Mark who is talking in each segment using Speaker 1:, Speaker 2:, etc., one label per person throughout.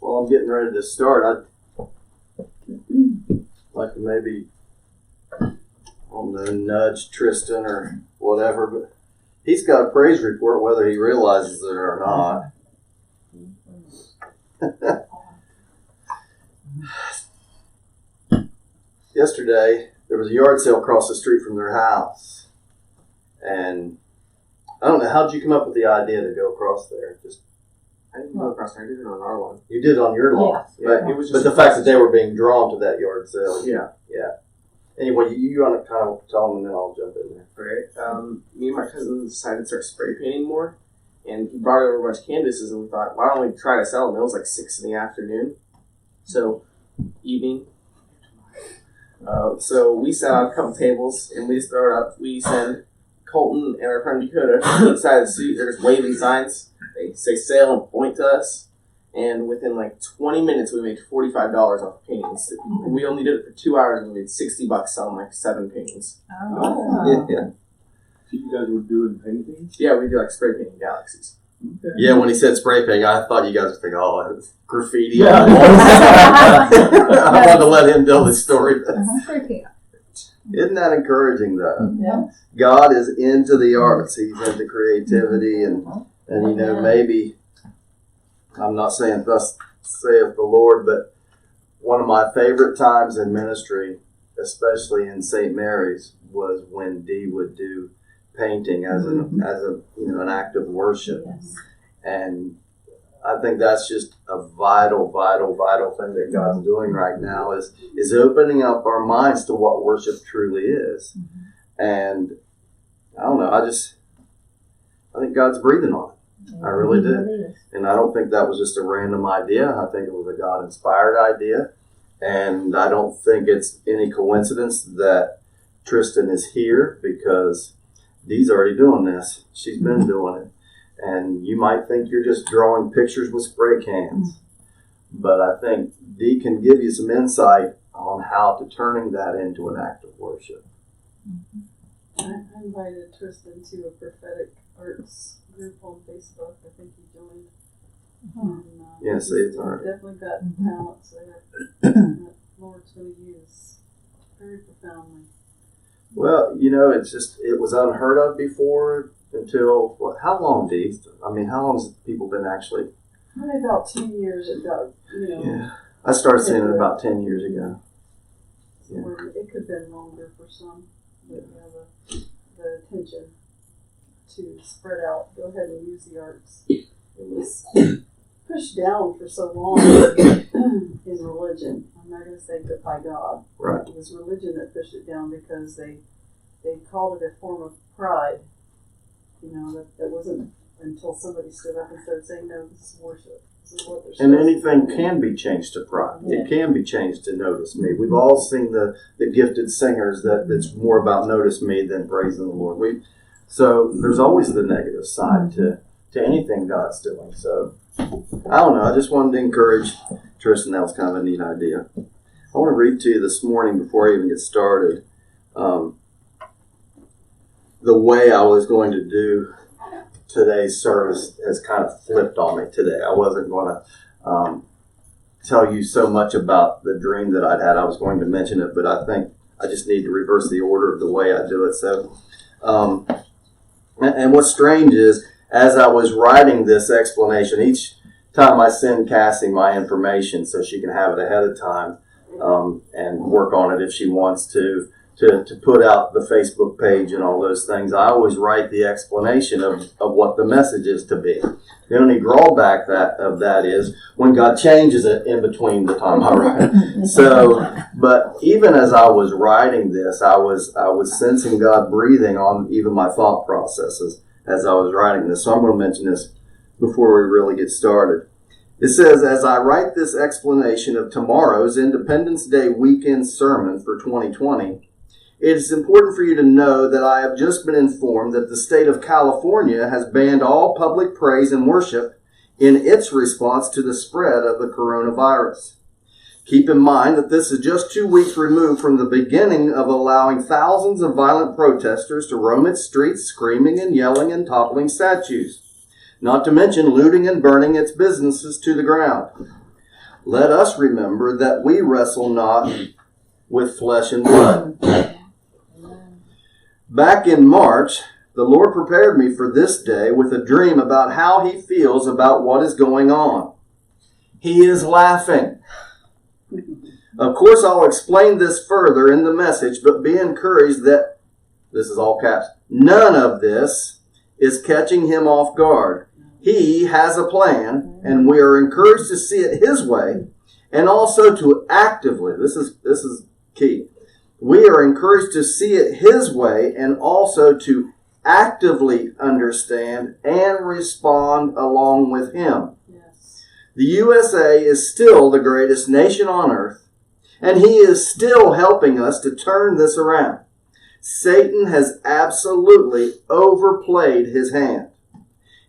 Speaker 1: while I'm getting ready to start, I'd like to maybe, I don't know, nudge Tristan or whatever, but he's got a praise report whether he realizes it or not. Yesterday, there was a yard sale across the street from their house. And I don't know, how did you come up with the idea to go across there?
Speaker 2: I didn't go across there. I did it on our lawn.
Speaker 1: You did it on your lawn.
Speaker 2: Yeah. It was just
Speaker 1: but the fact that they were being drawn to that yard sale.
Speaker 2: Yeah.
Speaker 1: Yeah. Anyway, you want to kind of tell them and then I'll jump in there.
Speaker 2: Right. Me and my cousin decided to start spray painting more. And he brought over a bunch of canvases and we thought, why don't we try to sell them? It was like 6 in the afternoon. So, evening. So we sat on a couple tables and we just throw it up. We send Colton and our friend Dakota inside the street. They're just waving signs. They say sale and point to us. And within like 20 minutes, we made $45 off paintings. And we only did it for 2 hours and we made $60 selling like 7 paintings.
Speaker 3: Oh.
Speaker 1: Yeah.
Speaker 4: So you guys were doing paintings?
Speaker 2: Yeah, we do like spray painting galaxies.
Speaker 4: Okay.
Speaker 1: Yeah, when he said spray painting, I thought you guys would think, oh, it's graffiti.
Speaker 4: Yeah.
Speaker 1: I wanted to let him tell his story. Isn't that encouraging, though?
Speaker 3: Yeah.
Speaker 1: God is into the arts. He's into creativity. And you know, maybe, I'm not saying thus saith the Lord, but one of my favorite times in ministry, especially in St. Mary's, was when Dee would do painting as an act of worship.
Speaker 3: Yes.
Speaker 1: And I think that's just a vital thing that God's doing right now is opening up our minds to what worship truly is.
Speaker 3: Mm-hmm.
Speaker 1: And I don't know, I think God's breathing on it. I really do. And I don't think that was just a random idea. I think it was a God-inspired idea. And I don't think it's any coincidence that Tristan is here because Dee's already doing this. She's been doing it. And you might think you're just drawing pictures with spray cans. But I think Dee can give you some insight on how to turning that into an act of worship.
Speaker 5: I invited Tristan to a prophetic arts group on Facebook. I think he joined. And,
Speaker 1: Yeah, see, it's hard.
Speaker 5: Definitely got talents there that Lord's going to use very profoundly.
Speaker 1: Well, you know, it was unheard of before until, how long, Dee? I mean, how long has people been actually?
Speaker 5: Probably about 10 years ago,
Speaker 1: Yeah. I started seeing it about 10 years ago.
Speaker 5: Yeah. Or it could have been longer for some, but the attention to spread out, go ahead and use the arts. It was pushed down for so long in religion. I'm not going to say that by God.
Speaker 1: Right.
Speaker 5: It was religion that pushed it down because they called it a form of pride. That wasn't until somebody stood up and started saying, no, this is worship. This is what they're
Speaker 1: And anything can be changed to pride.
Speaker 5: Yeah.
Speaker 1: It can be changed to notice me. We've all seen the gifted singers that's more about notice me than praising the Lord. So there's always the negative side to anything God's doing. So I don't know. I just wanted to encourage Tristan. That was kind of a neat idea. I want to read to you this morning before I even get started. The way I was going to do today's service has kind of flipped on me today. I wasn't going to tell you so much about the dream that I'd had. I was going to mention it, but I think I just need to reverse the order of the way I do it. So, and what's strange is, as I was writing this explanation, each time I send Cassie my information so she can have it ahead of time and work on it if she wants to put out the Facebook page and all those things, I always write the explanation of what the message is to be. The only drawback of that is when God changes it in between the time I write. So, but even as I was writing this, I was sensing God breathing on even my thought processes as I was writing this. So I'm going to mention this before we really get started. It says, as I write this explanation of tomorrow's Independence Day weekend sermon for 2020, it is important for you to know that I have just been informed that the state of California has banned all public praise and worship in its response to the spread of the coronavirus. Keep in mind that this is just 2 weeks removed from the beginning of allowing thousands of violent protesters to roam its streets, screaming and yelling and toppling statues, not to mention looting and burning its businesses to the ground. let us remember that we wrestle not with flesh and blood. Back in March, the Lord prepared me for this day with a dream about how He feels about what is going on. He is laughing. Of course, I'll explain this further in the message, but be encouraged that, this is all caps, none of this is catching Him off guard. He has a plan, and we are encouraged to see it His way, and also to actively, this is key, we are encouraged to see it His way and also to actively understand and respond along with Him.
Speaker 5: Yes.
Speaker 1: The USA is still the greatest nation on earth, and He is still helping us to turn this around. Satan has absolutely overplayed his hand.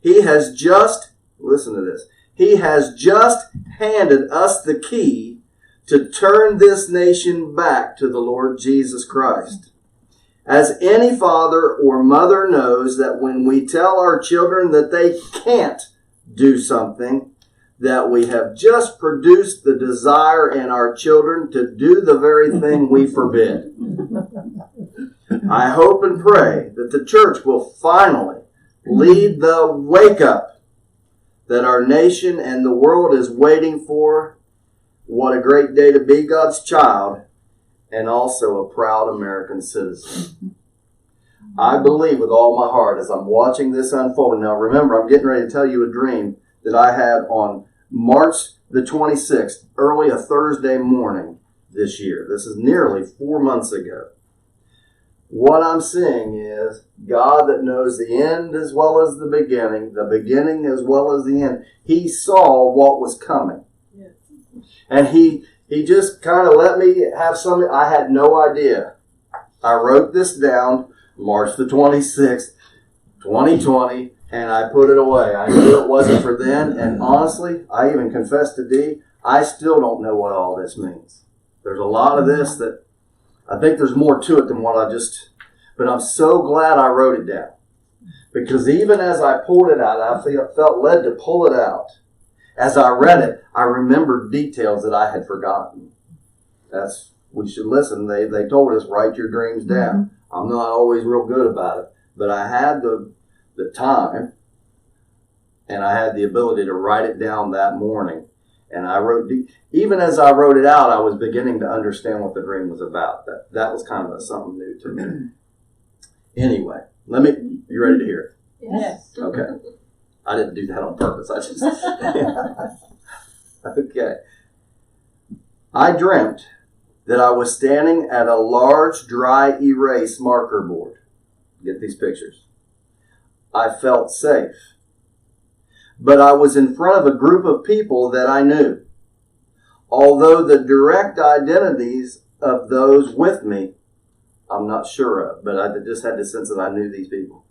Speaker 1: He has just, listen to this, he has just handed us the key to turn this nation back to the Lord Jesus Christ. As any father or mother knows that when we tell our children that they can't do something, that we have just produced the desire in our children to do the very thing we forbid. I hope and pray that the church will finally lead the wake up that our nation and the world is waiting for. What a great day to be God's child and also a proud American citizen. I believe with all my heart as I'm watching this unfold. Now remember, I'm getting ready to tell you a dream that I had on March the 26th, early a Thursday morning this year. This is nearly 4 months ago. What I'm seeing is God that knows the end as well as the beginning as well as the end. He saw what was coming.
Speaker 5: Yes.
Speaker 1: And he just kind of let me have something. I had no idea. I wrote this down March the 26th, 2020, and I put it away. I knew it wasn't for then, and honestly, I even confessed to Dee, I still don't know what all this means. There's a lot of this that I think there's more to it than what but I'm so glad I wrote it down. Because even as I pulled it out, I felt led to pull it out. As I read it, I remembered details that I had forgotten. We should listen. They told us, write your dreams down. I'm not always real good about it, but I had the time and I had the ability to write it down that morning. And I even as I wrote it out, I was beginning to understand what the dream was about. That was kind of something new to me. Anyway, you ready to hear it?
Speaker 5: Yes.
Speaker 1: Okay. I didn't do that on purpose. Okay. I dreamt that I was standing at a large dry erase marker board. Get these pictures. I felt safe. But I was in front of a group of people that I knew. Although the direct identities of those with me, I'm not sure of, but I just had the sense that I knew these people.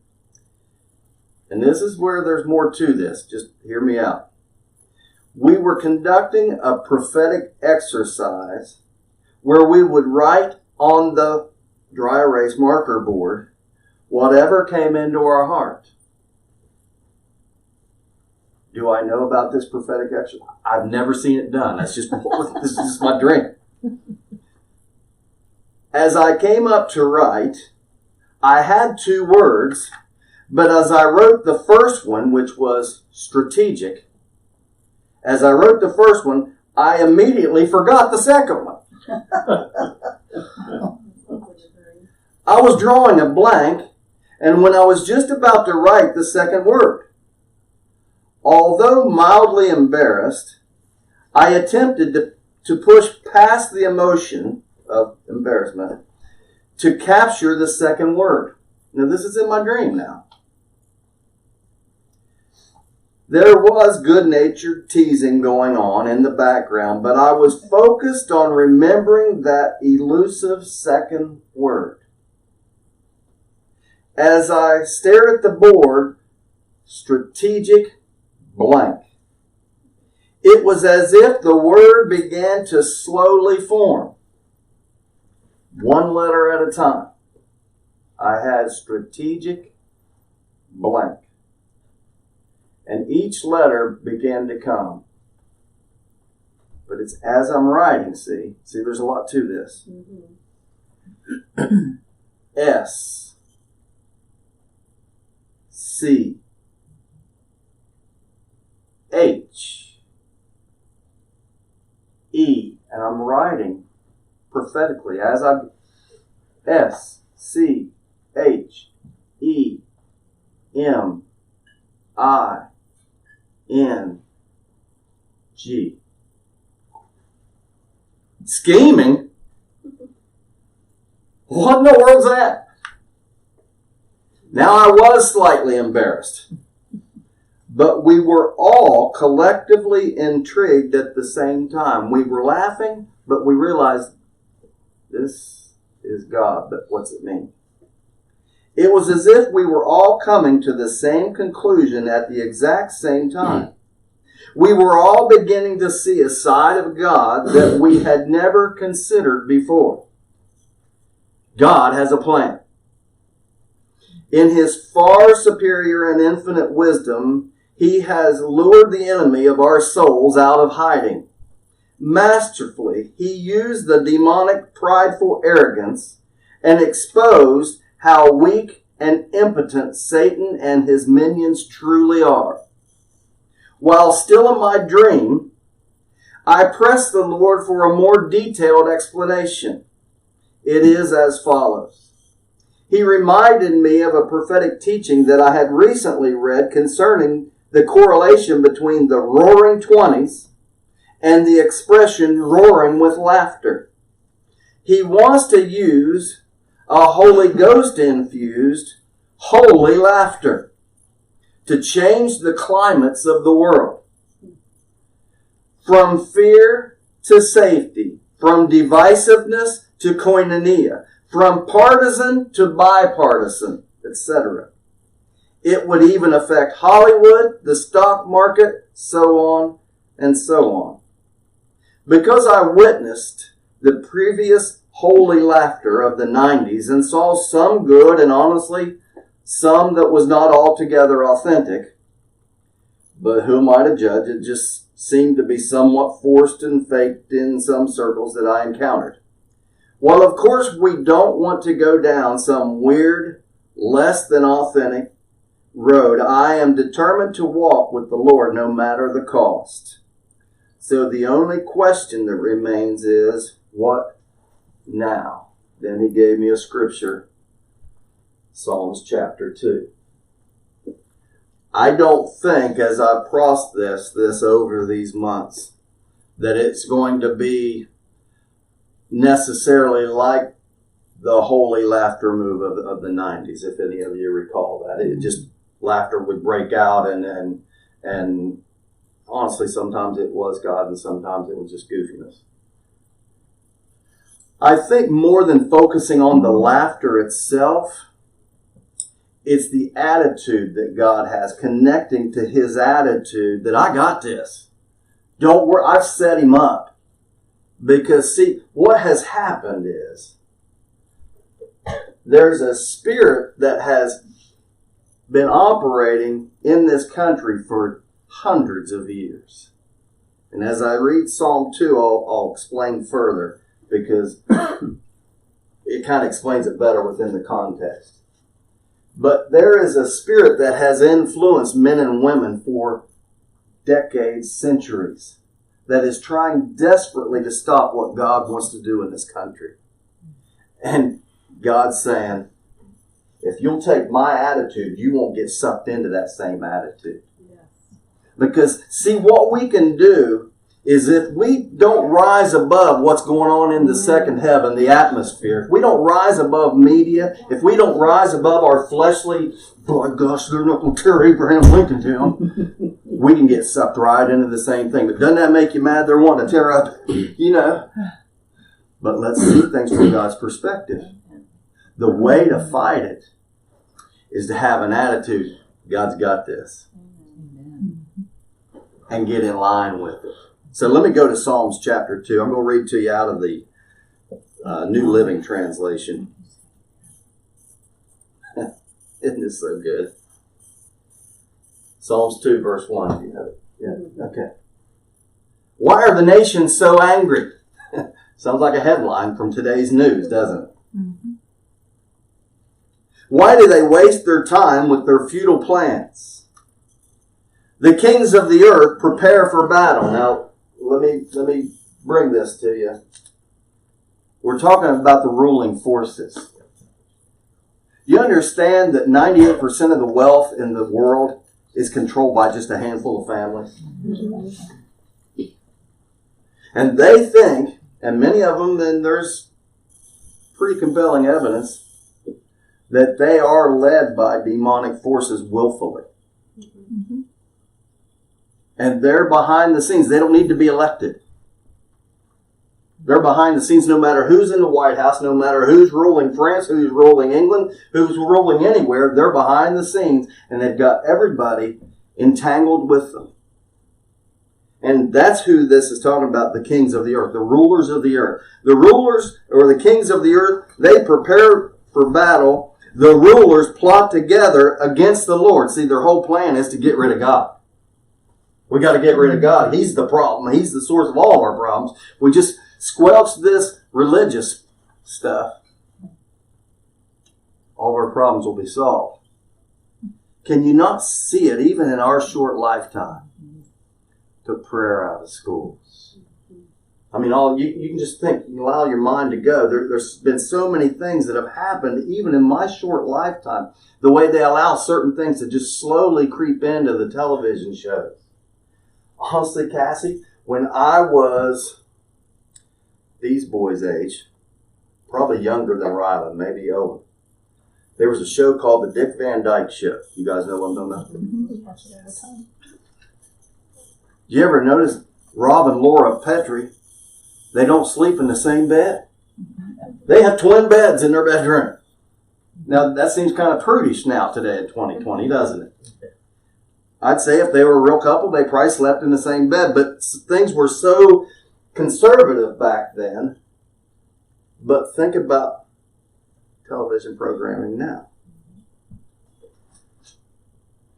Speaker 1: And this is where there's more to this. Just hear me out. We were conducting a prophetic exercise where we would write on the dry erase marker board whatever came into our heart. Do I know about this prophetic exercise? I've never seen it done. This is just my dream. As I came up to write, I had 2 words, but as I wrote the first one, which was strategic, as I wrote the first one, I immediately forgot the second one. I was drawing a blank, and when I was just about to write the second word, although mildly embarrassed, I attempted to push past the emotion of embarrassment to capture the second word. Now, this is in my dream now. There was good-natured teasing going on in the background, but I was focused on remembering that elusive second word. As I stared at the board, strategic blank. It was as if the word began to slowly form. 1 letter at a time. I had strategic blank. And each letter began to come. but it's as I'm writing, see, there's a lot to this.
Speaker 5: Mm-hmm.
Speaker 1: S, C, H, E, and I'm writing prophetically as I'm S, C, H, E, M, I, N, G. Scheming? What in the world's that? Now I was slightly embarrassed, but we were all collectively intrigued at the same time. We were laughing, but we realized this is God, but what's it mean? It was as if we were all coming to the same conclusion at the exact same time. We were all beginning to see a side of God that we had never considered before. God has a plan. In His far superior and infinite wisdom, He has lured the enemy of our souls out of hiding. Masterfully, He used the demonic prideful arrogance and exposed how weak and impotent Satan and his minions truly are. While still in my dream, I pressed the Lord for a more detailed explanation. It is as follows. He reminded me of a prophetic teaching that I had recently read concerning the correlation between the roaring 20s and the expression roaring with laughter. He wants to use a Holy Ghost-infused holy laughter to change the climates of the world. From fear to safety, from divisiveness to koinonia, from partisan to bipartisan, etc. It would even affect Hollywood, the stock market, so on and so on. Because I witnessed the previous holy laughter of the 90s and saw some good and honestly some that was not altogether authentic, but who am I to judge? It just seemed to be somewhat forced and faked in some circles that I encountered. Well, of course, we don't want to go down some weird, less than authentic road. I am determined to walk with the Lord no matter the cost. So the only question that remains is, what now? Then he gave me a scripture, Psalms chapter 2. I don't think, as I process this over these months, that it's going to be necessarily like the holy laughter move of the 90s, if any of you recall that. It just, laughter would break out and honestly, sometimes it was God and sometimes it was just goofiness. I think more than focusing on the laughter itself, it's the attitude that God has, connecting to His attitude that I got this. Don't worry, I've set him up. Because see, what has happened is there's a spirit that has been operating in this country for hundreds of years. And as I read Psalm 2, I'll explain further because it kind of explains it better within the context. But there is a spirit that has influenced men and women for decades, centuries, that is trying desperately to stop what God wants to do in this country. And God's saying, if you'll take my attitude, you won't get sucked into that same attitude.
Speaker 5: Yes.
Speaker 1: Because, see, what we can do is if we don't rise above what's going on in the second heaven, the atmosphere, if we don't rise above media, if we don't rise above our fleshly, by gosh, they're not going to tear Abraham Lincoln down, we can get sucked right into the same thing. But doesn't that make you mad? They're wanting to tear up, But let's see things from God's perspective. The way to fight it is to have an attitude, God's got this. Amen. And get in line with it. So let me go to Psalms chapter 2. I'm going to read to you out of the New Living Translation. Isn't this so good? Psalms 2, verse 1. You have it? Yeah. Okay. Why are the nations so angry? Sounds like a headline from today's news, doesn't it?
Speaker 3: Mm-hmm.
Speaker 1: Why do they waste their time with their futile plans? The kings of the earth prepare for battle. Now, let me bring this to you. We're talking about the ruling forces. You understand that 98% of the wealth in the world is controlled by just a handful of families? And they think, and many of them, then there's pretty compelling evidence, that they are led by demonic forces willfully.
Speaker 3: Mm-hmm.
Speaker 1: And they're behind the scenes. They don't need to be elected. They're behind the scenes no matter who's in the White House, no matter who's ruling France, who's ruling England, who's ruling anywhere. They're behind the scenes, and they've got everybody entangled with them. And that's who this is talking about, the kings of the earth, the rulers of the earth. The rulers, or the kings of the earth, they prepare for battle. The rulers plot together against the Lord. See, their whole plan is to get rid of God. We got to get rid of God. He's the problem. He's the source of all of our problems. We just squelch this religious stuff. All of our problems will be solved. Can you not see it, even in our short lifetime? Took prayer out of schools. I mean, you can just think, you allow your mind to go. There's been so many things that have happened, even in my short lifetime. The way they allow certain things to just slowly creep into the television shows. Honestly, Cassie, when I was these boys' age, probably younger than Rylan, maybe Owen, there was a show called The Dick Van Dyke Show. You guys know what I'm talking about?
Speaker 3: We watch it all the time.
Speaker 1: Did you ever notice Rob and Laura Petrie, they don't sleep in the same bed? They have twin beds in their bedroom. Now, that seems kind of prudish now today in 2020, doesn't it? I'd say if they were a real couple, they probably slept in the same bed. But things were so conservative back then. But think about television programming now.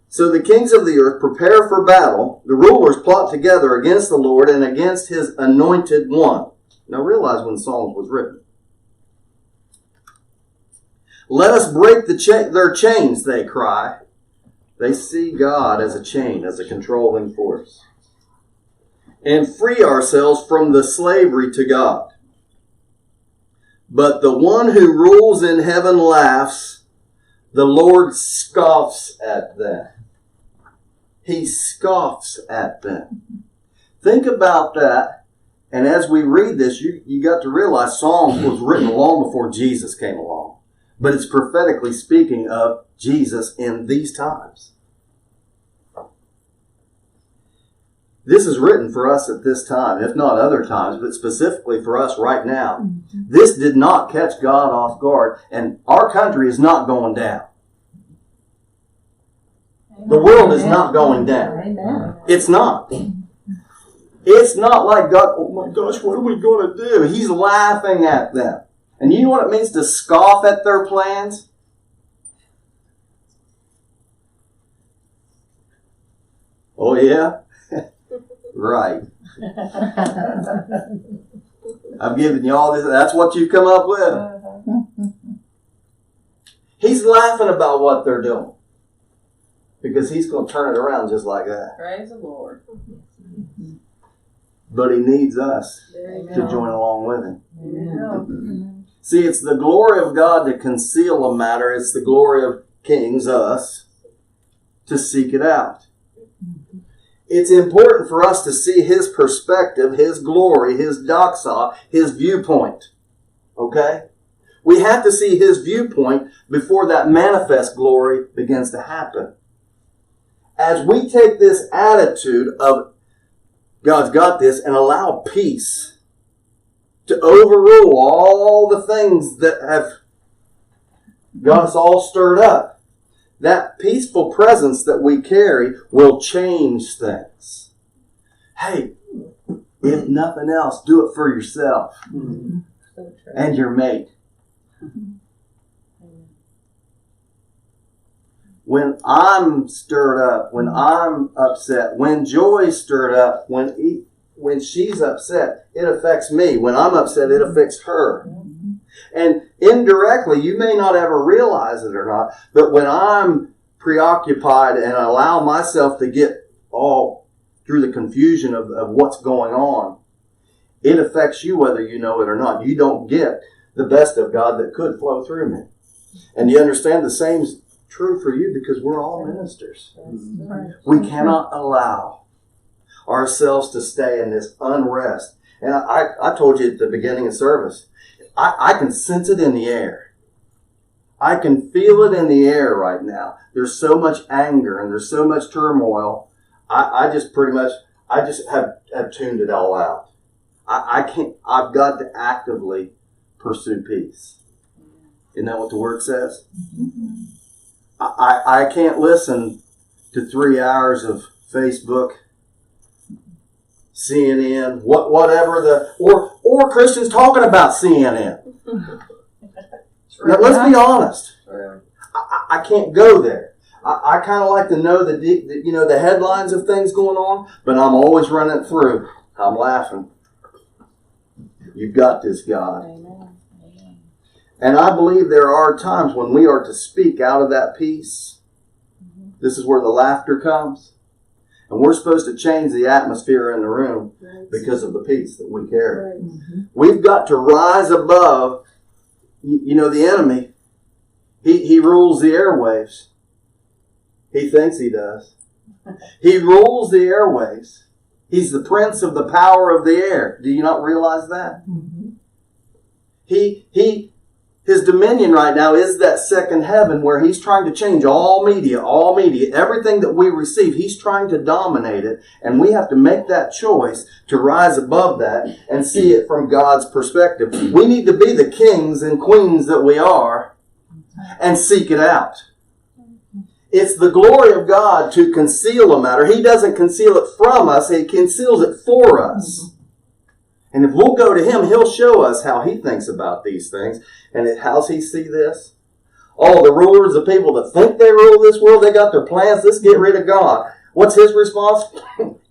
Speaker 1: So the kings of the earth prepare for battle. The rulers plot together against the Lord and against his anointed one. Now realize when Psalms was written. Let us break their chains, they cry. They see God as a chain, as a controlling force. And free ourselves from the slavery to God. But the one who rules in heaven laughs. The Lord scoffs at them. He scoffs at them. Think about that. And as we read this, you got to realize Psalms was written long before Jesus came along. But it's prophetically speaking of Jesus in these times. This is written for us at this time, if not other times, but specifically for us right now.
Speaker 3: Mm-hmm.
Speaker 1: This did not catch God off guard, and our country is not going down. The world is not going down.
Speaker 3: Amen.
Speaker 1: It's not. It's not like God, oh my gosh, what are we going to do? He's laughing at them. And you know what it means to scoff at their plans? Oh yeah? Right. I've given you all this. That's what you come up with. He's laughing about what they're doing. Because he's going to turn it around just like that.
Speaker 5: Praise the Lord.
Speaker 1: But he needs us
Speaker 5: There
Speaker 1: to join along with him.
Speaker 5: There you go.
Speaker 1: See, it's the glory of God to conceal a matter. It's the glory of kings, us, to seek it out. It's important for us to see his perspective, his glory, his doxa, his viewpoint. Okay? We have to see his viewpoint before that manifest glory begins to happen. As we take this attitude of God's got this and allow peace to overrule all the things that have got us all stirred up, that peaceful presence that we carry will change things. Hey, if nothing else, do it for yourself
Speaker 3: So true.
Speaker 1: and your mate. When I'm stirred up, when I'm upset, when joy's stirred up, when when she's upset, it affects me. When I'm upset, it affects her. And indirectly, you may not ever realize it or not, but when I'm preoccupied and allow myself to get all through the confusion of what's going on, it affects you whether you know it or not. You don't get the best of God that could flow through me. And you understand the same is true for you because we're all ministers. We cannot allow ourselves to stay in this unrest. And I told you at the beginning of service, I can sense it in the air. I can feel it in the air right now. There's so much anger and there's so much turmoil. I just have tuned it all out. I've got to actively pursue peace. Isn't that what the word says? I can't listen to 3 hours of Facebook, CNN, whatever or Christians talking about CNN. Now, let's be honest. I can't go there. I kind of like to know the headlines of things going on, but I'm always running through. I'm laughing. You've got this, God.
Speaker 3: Amen.
Speaker 1: And I believe there are times when we are to speak out of that peace. This is where the laughter comes. And we're supposed to change the atmosphere in the room because of the peace that we carry. We've got to rise above, the enemy. He rules the airwaves. He thinks he does. He rules the airwaves. He's the prince of the power of the air. Do you not realize that? His dominion right now is that second heaven where he's trying to change all media, everything that we receive. He's trying to dominate it. And we have to make that choice to rise above that and see it from God's perspective. We need to be the kings and queens that we are and seek it out. It's the glory of God to conceal a matter. He doesn't conceal it from us. He conceals it for us. And if we'll go to him, he'll show us how he thinks about these things. And how's he see this? All the rulers, the people that think they rule this world, they got their plans. Let's get rid of God. What's his response?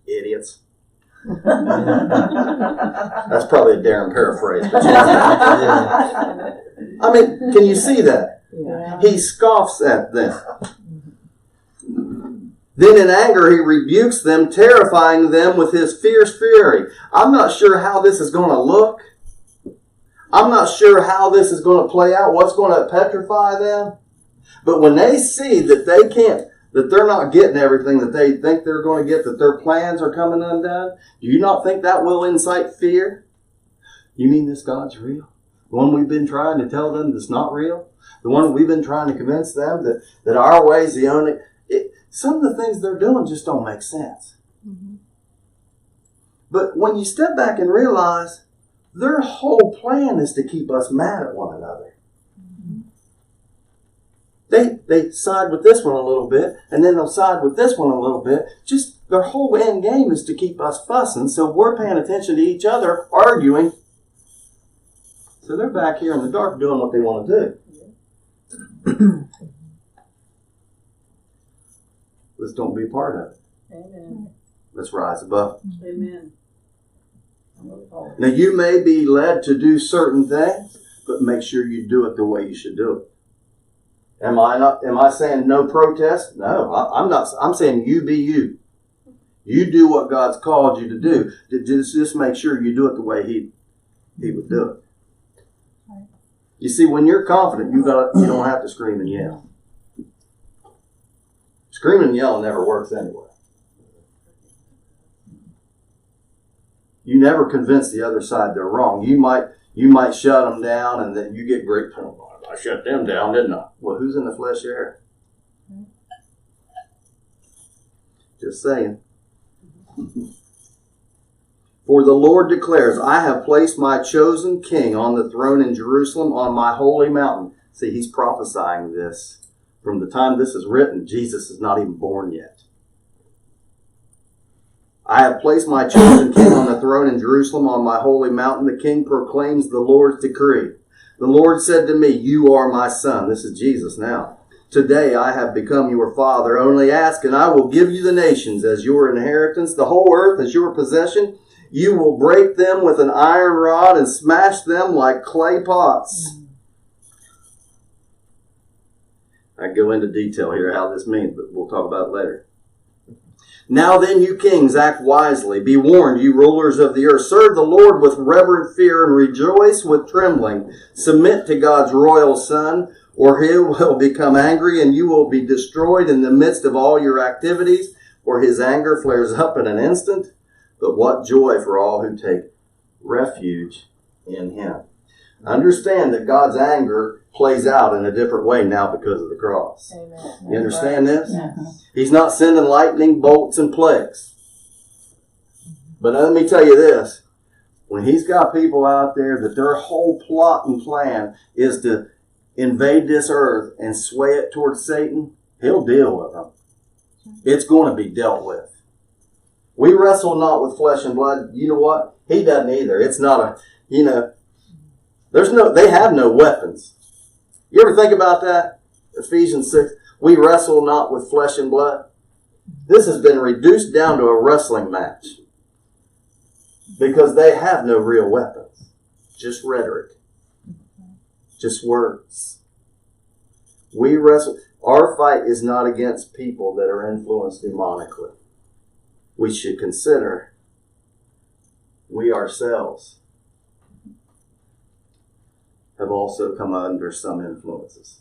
Speaker 1: Idiots. That's probably a Darren paraphrase. But I mean, can you see that?
Speaker 3: Yeah.
Speaker 1: He scoffs at them. Then in anger, he rebukes them, terrifying them with his fierce fury. I'm not sure how this is going to look. I'm not sure how this is going to play out, what's going to petrify them. But when they see that that they're not getting everything that they think they're going to get, that their plans are coming undone, do you not think that will incite fear? You mean this God's real? The one we've been trying to tell them that's not real? The one we've been trying to convince them that our way is the only... Some of the things they're doing just don't make sense. But when you step back and realize their whole plan is to keep us mad at one another. They side with this one a little bit, and then they'll side with this one a little bit. Just their whole end game is to keep us fussing, so we're paying attention to each other, arguing. So they're back here in the dark doing what they want to do. Let's don't be part of it.
Speaker 5: Amen.
Speaker 1: Let's rise above.
Speaker 5: Amen.
Speaker 1: Now you may be led to do certain things, but make sure you do it the way you should do it. Am I saying no protest? No, I'm not. I'm saying you be you. You do what God's called you to do. Just make sure you do it the way He would do it. You see, when you're confident, you don't have to scream and yell. Screaming and yelling never works anyway. You never convince the other side they're wrong. You might shut them down, and then you get great. Oh, I shut them down, didn't I? Well, who's in the flesh here? Just saying. For the Lord declares, I have placed my chosen king on the throne in Jerusalem on my holy mountain. See, he's prophesying this. From the time this is written, Jesus is not even born yet. I have placed my chosen king on the throne in Jerusalem on my holy mountain. The king proclaims the Lord's decree. The Lord said to me, you are my son. This is Jesus now. Today I have become your father. Only ask and I will give you the nations as your inheritance, the whole earth as your possession. You will break them with an iron rod and smash them like clay pots. I go into detail here how this means, but we'll talk about it later. Now then, you kings, act wisely. Be warned, you rulers of the earth. Serve the Lord with reverent fear and rejoice with trembling. Submit to God's royal Son, or he will become angry and you will be destroyed in the midst of all your activities, for his anger flares up in an instant. But what joy for all who take refuge in him. Understand that God's anger plays out in a different way now because of the cross.
Speaker 3: Amen.
Speaker 1: You understand this?
Speaker 3: Yeah.
Speaker 1: He's not sending lightning bolts and plagues. But let me tell you this. When he's got people out there that their whole plot and plan is to invade this earth and sway it towards Satan, he'll deal with them. It's going to be dealt with. We wrestle not with flesh and blood. You know what? He doesn't either. It's not a, they have no weapons. You ever think about that? Ephesians 6, we wrestle not with flesh and blood. This has been reduced down to a wrestling match. Because they have no real weapons. Just rhetoric. Just words. We wrestle. Our fight is not against people that are influenced demonically. We should consider we ourselves have also come under some influences.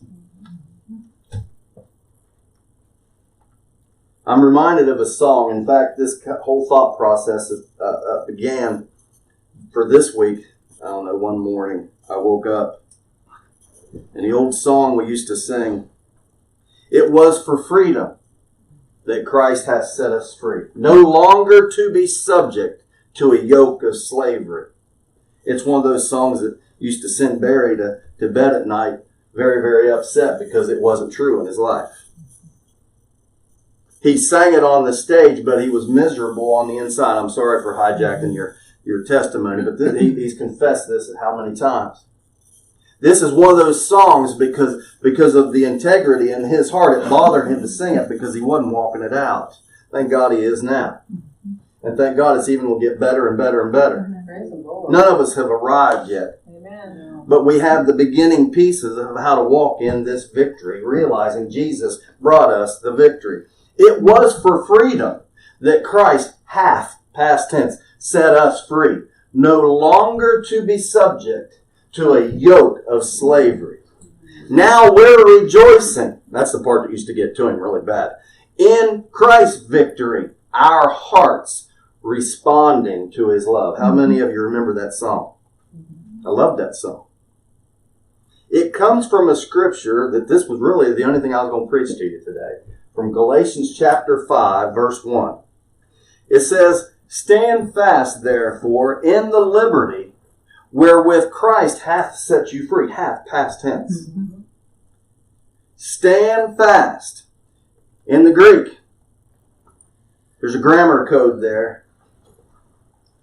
Speaker 1: I'm reminded of a song. In fact, this whole thought process began for this week. I don't know, one morning I woke up and the old song we used to sing, it was for freedom that Christ hath set us free. No longer to be subject to a yoke of slavery. It's one of those songs that used to send Barry to bed at night very, very upset because it wasn't true in his life. He sang it on the stage, but he was miserable on the inside. I'm sorry for hijacking your testimony, but he's confessed this how many times. This is one of those songs because of the integrity in his heart. It bothered him to sing it because he wasn't walking it out. Thank God he is now. And thank God it's even will get better and better and better.
Speaker 3: Praise the Lord.
Speaker 1: None of us have arrived yet.
Speaker 3: Amen.
Speaker 1: But we have the beginning pieces of how to walk in this victory, realizing Jesus brought us the victory. It was for freedom that Christ hath, past tense, set us free. No longer to be subject to a yoke of slavery. Now we're rejoicing. That's the part that used to get to him really bad. In Christ's victory, our hearts responding to his love. How many of you remember that song? I love that song. It comes from a scripture that this was really the only thing I was going to preach to you today. From Galatians chapter 5, verse 1. It says, stand fast, therefore, in the liberty wherewith Christ hath set you free. Hath, past tense. Mm-hmm. Stand fast. In the Greek, there's a grammar code there.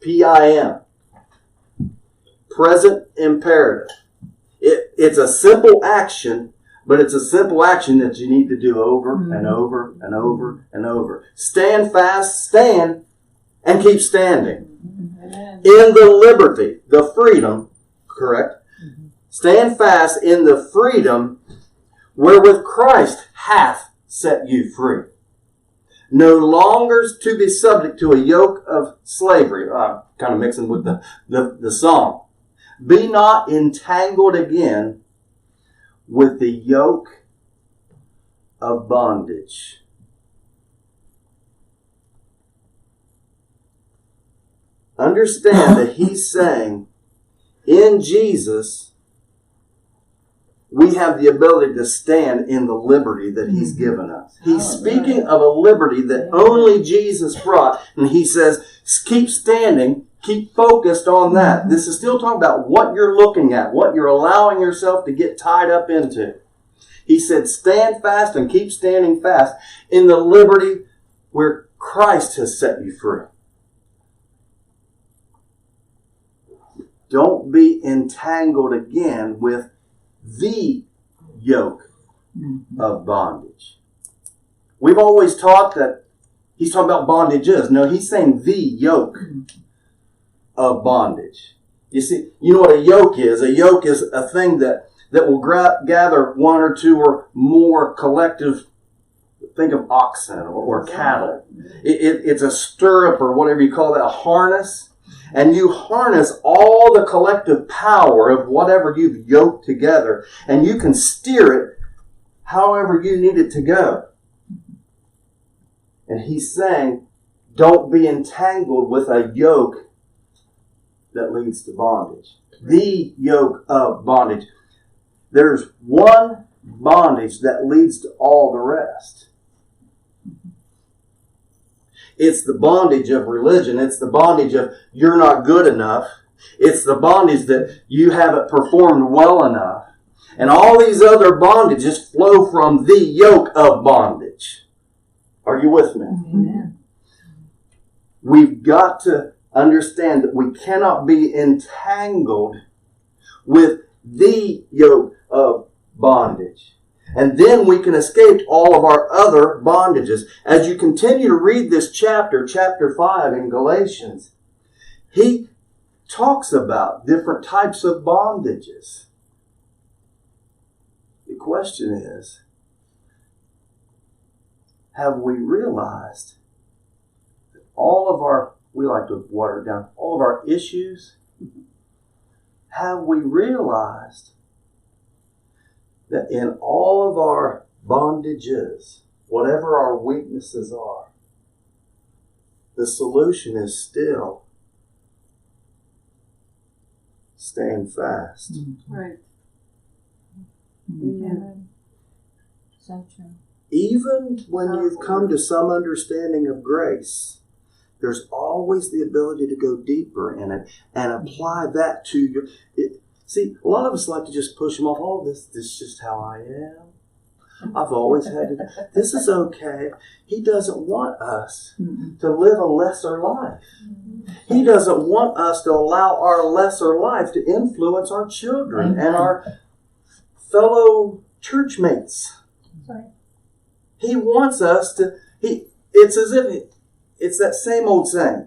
Speaker 1: PIM. Present imperative. It's a simple action, but it's a simple action that you need to do over and over and over and over. Stand fast, stand, and keep standing.
Speaker 3: Amen.
Speaker 1: In the liberty, the freedom, correct? Mm-hmm. Stand fast in the freedom wherewith Christ hath set you free. No longer to be subject to a yoke of slavery. I'm kind of mixing with the song. Be not entangled again with the yoke of bondage. Understand that he's saying, in Jesus, we have the ability to stand in the liberty that he's given us. He's speaking of a liberty that only Jesus brought, and he says, keep standing, keep focused on that. This is still talking about what you're looking at, what you're allowing yourself to get tied up into. He said, stand fast and keep standing fast in the liberty where Christ has set you free. Don't be entangled again with the yoke of bondage. We've always taught that he's talking about bondages. No, he's saying the yoke. of bondage. You see, you know what a yoke is? A yoke is a thing that will gather one or two or more collective. Think of oxen or cattle. It's a stirrup or whatever you call that, a harness. And you harness all the collective power of whatever you've yoked together, and you can steer it however you need it to go. And he's saying, don't be entangled with a yoke that leads to bondage. The yoke of bondage. There's one bondage that leads to all the rest. It's the bondage of religion. It's the bondage of you're not good enough. It's the bondage that you haven't performed well enough. And all these other bondages flow from the yoke of bondage. Are you with me?
Speaker 3: Amen.
Speaker 1: We've got to understand that we cannot be entangled with the yoke of bondage. And then we can escape all of our other bondages. As you continue to read this chapter 5 in Galatians, he talks about different types of bondages. The question is, have we realized that all of our, we like to water it down, all of our issues, have we realized that in all of our bondages, whatever our weaknesses are, the solution is still staying fast.
Speaker 5: Right.
Speaker 3: Amen. So true.
Speaker 1: Even when you've come to some understanding of grace, there's always the ability to go deeper in it and apply that to your... See, a lot of us like to just push them off. Oh, this is just how I am. I've always had to. This is okay. He doesn't want us to live a lesser life. He doesn't want us to allow our lesser life to influence our children and our fellow church mates. He wants us to. It's as if it's that same old saying.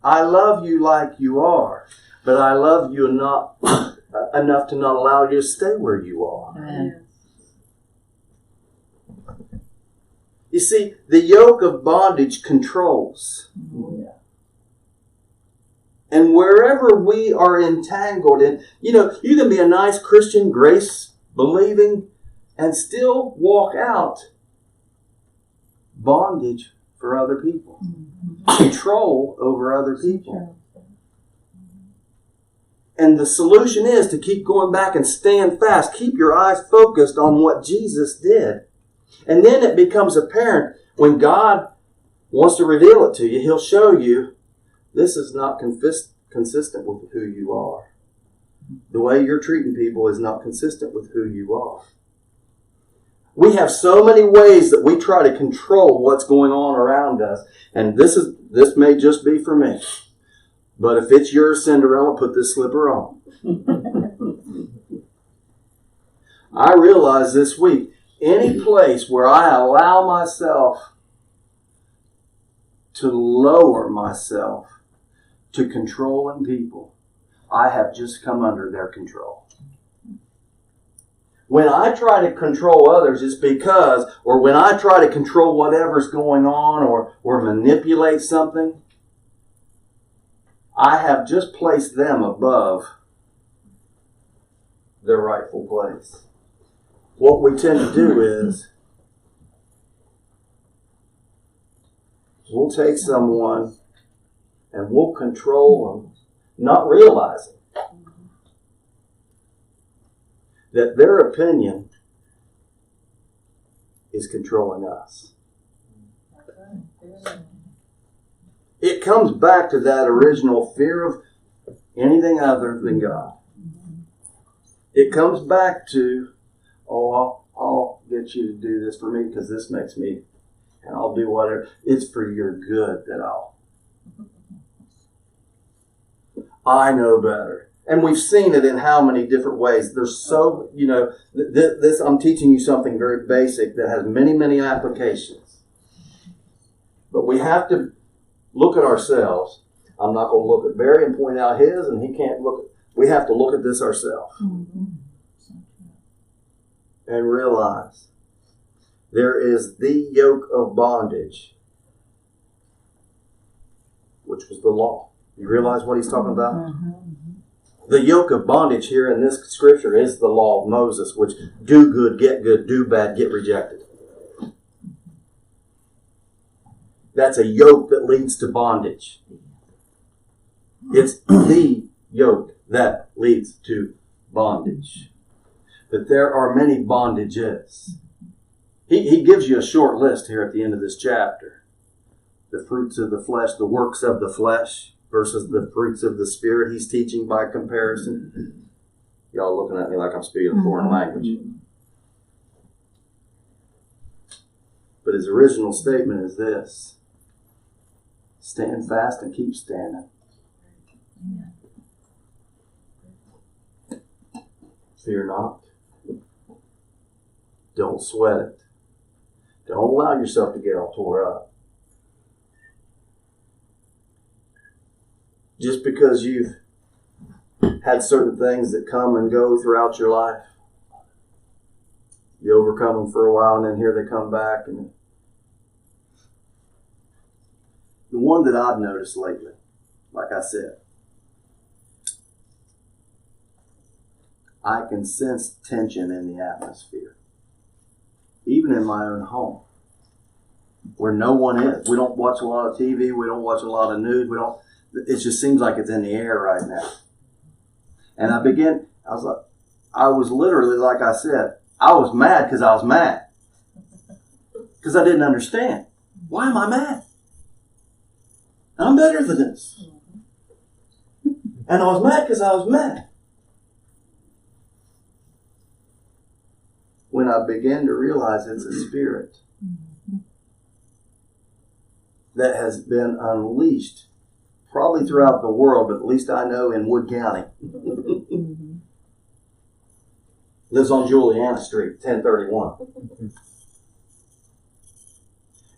Speaker 1: I love you like you are, but I love you not enough to not allow you to stay where you are.
Speaker 3: Amen.
Speaker 1: You see, the yoke of bondage controls. And wherever we are entangled in, you can be a nice Christian, grace-believing, and still walk out bondage for other people. Control over other people. And the solution is to keep going back and stand fast. Keep your eyes focused on what Jesus did. And then it becomes apparent when God wants to reveal it to you, He'll show you this is not consistent with who you are. The way you're treating people is not consistent with who you are. We have so many ways that we try to control what's going on around us. And this may just be for me. But if it's yours, Cinderella, put this slipper on. I realized this week, any place where I allow myself to lower myself to controlling people, I have just come under their control. When I try to control others, it's because, or when I try to control whatever's going on or manipulate something, I have just placed them above their rightful place. What we tend to do is we'll take someone and we'll control them, not realizing that their opinion is controlling us. It comes back to that original fear of anything other than God. It comes back to, I'll get you to do this for me because this makes me, and I'll do whatever. It's for your good that I know better. And we've seen it in how many different ways. There's so, this I'm teaching you something very basic that has many, many applications. But we have to look at ourselves. I'm not going to look at Barry and point out his, and he can't look at. We have to look at this ourselves and realize there is the yoke of bondage, which was the law. You realize what he's talking about? The yoke of bondage here in this scripture is the law of Moses, which do good, get good, do bad, get rejected. That's a yoke that leads to bondage. It's the yoke that leads to bondage. But there are many bondages. He gives you a short list here at the end of this chapter. The fruits of the flesh, the works of the flesh versus the fruits of the Spirit. He's teaching by comparison. Y'all looking at me like I'm speaking a foreign language. But his original statement is this: stand fast and keep standing. Fear not. Don't sweat it. Don't allow yourself to get all tore up. Just because you've had certain things that come and go throughout your life, you overcome them for a while and then here they come back. And the one that I've noticed lately, like I said, I can sense tension in the atmosphere. Even in my own home, where no one is. We don't watch a lot of TV. We don't watch a lot of news. It just seems like it's in the air right now. And I was literally, like I said, I was mad because I was mad. Because I didn't understand. Why am I mad? I'm better than this. And I was mad because I was mad. When I began to realize it's a spirit that has been unleashed, probably throughout the world, but at least I know in Wood County. Lives on Juliana Street, 1031.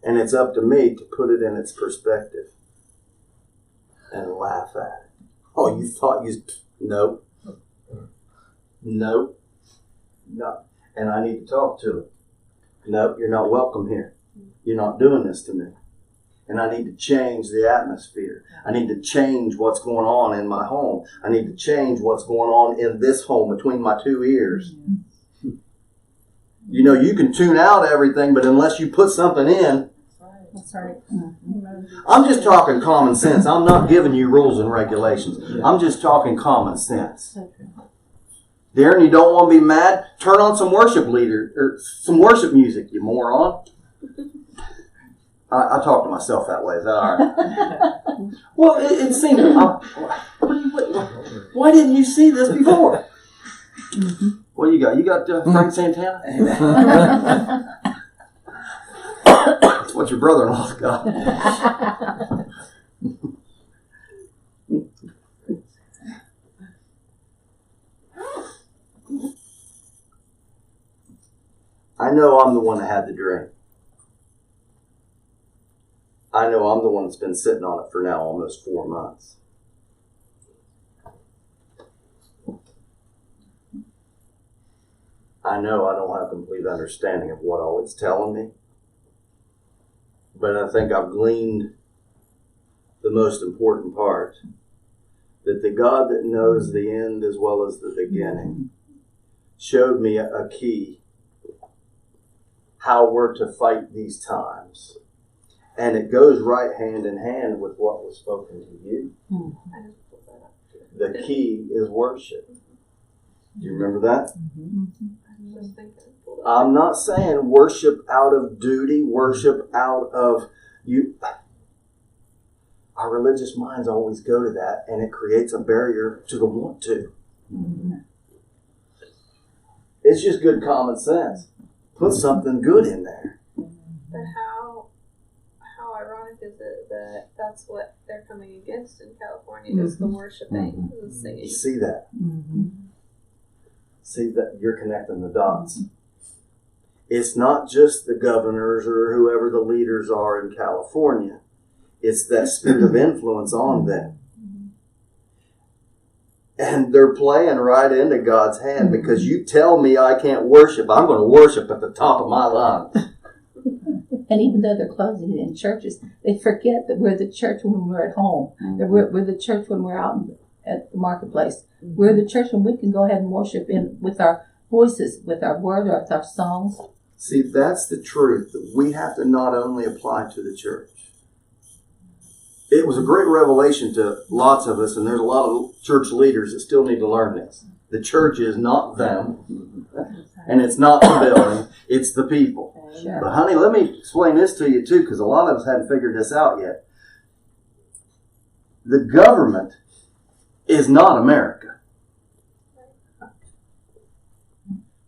Speaker 1: And it's up to me to put it in its perspective and laugh at it. Oh, you thought you... Nope. Nope. No. And I need to talk to him. Nope, you're not welcome here. You're not doing this to me. And I need to change the atmosphere. I need to change what's going on in my home. I need to change what's going on in this home between my two ears. You know, you can tune out everything, but unless you put something in.
Speaker 3: That's right.
Speaker 1: I'm just talking common sense. I'm not giving you rules and regulations. I'm just talking common sense. Darren, you don't want to be mad? Turn on some worship leader or some worship music, you moron. I talk to myself that way. Is that all right? Well, it seemed. Why didn't you see this before? What you got? You got Frank Santana? That's what your brother-in-law's got. I know I'm the one that had the dream. I know I'm the one that's been sitting on it for now almost 4 months. I know I don't have complete understanding of what all it's telling me. But I think I've gleaned the most important part. That the God that knows the end as well as the beginning showed me a key. How we're to fight these times. And it goes right hand in hand with what was spoken to you. The key is worship. Do you remember that? I'm not saying worship out of duty, worship out of you. Our religious minds always go to that, and it creates a barrier to the want to. It's just good common sense. Put something good in there.
Speaker 6: But how ironic is it that that's what they're coming against in California is the worshiping, the singing.
Speaker 1: See that? See that you're connecting the dots. It's not just the governors or whoever the leaders are in California. It's that spirit of influence on them. And they're playing right into God's hand because you tell me I can't worship, I'm going to worship at the top of my lungs.
Speaker 3: And even though they're closing in churches, they forget that we're the church when we're at home. That we're the church when we're out at the marketplace. We're the church when we can go ahead and worship with our voices, with our word, or with our songs.
Speaker 1: See, that's the truth that we have to not only apply to the church. It was a great revelation to lots of us, and there's a lot of church leaders that still need to learn this. The church is not them, and it's not the building, it's the people.
Speaker 3: Sure.
Speaker 1: But honey, let me explain this to you too, because a lot of us hadn't figured this out yet. The government is not America.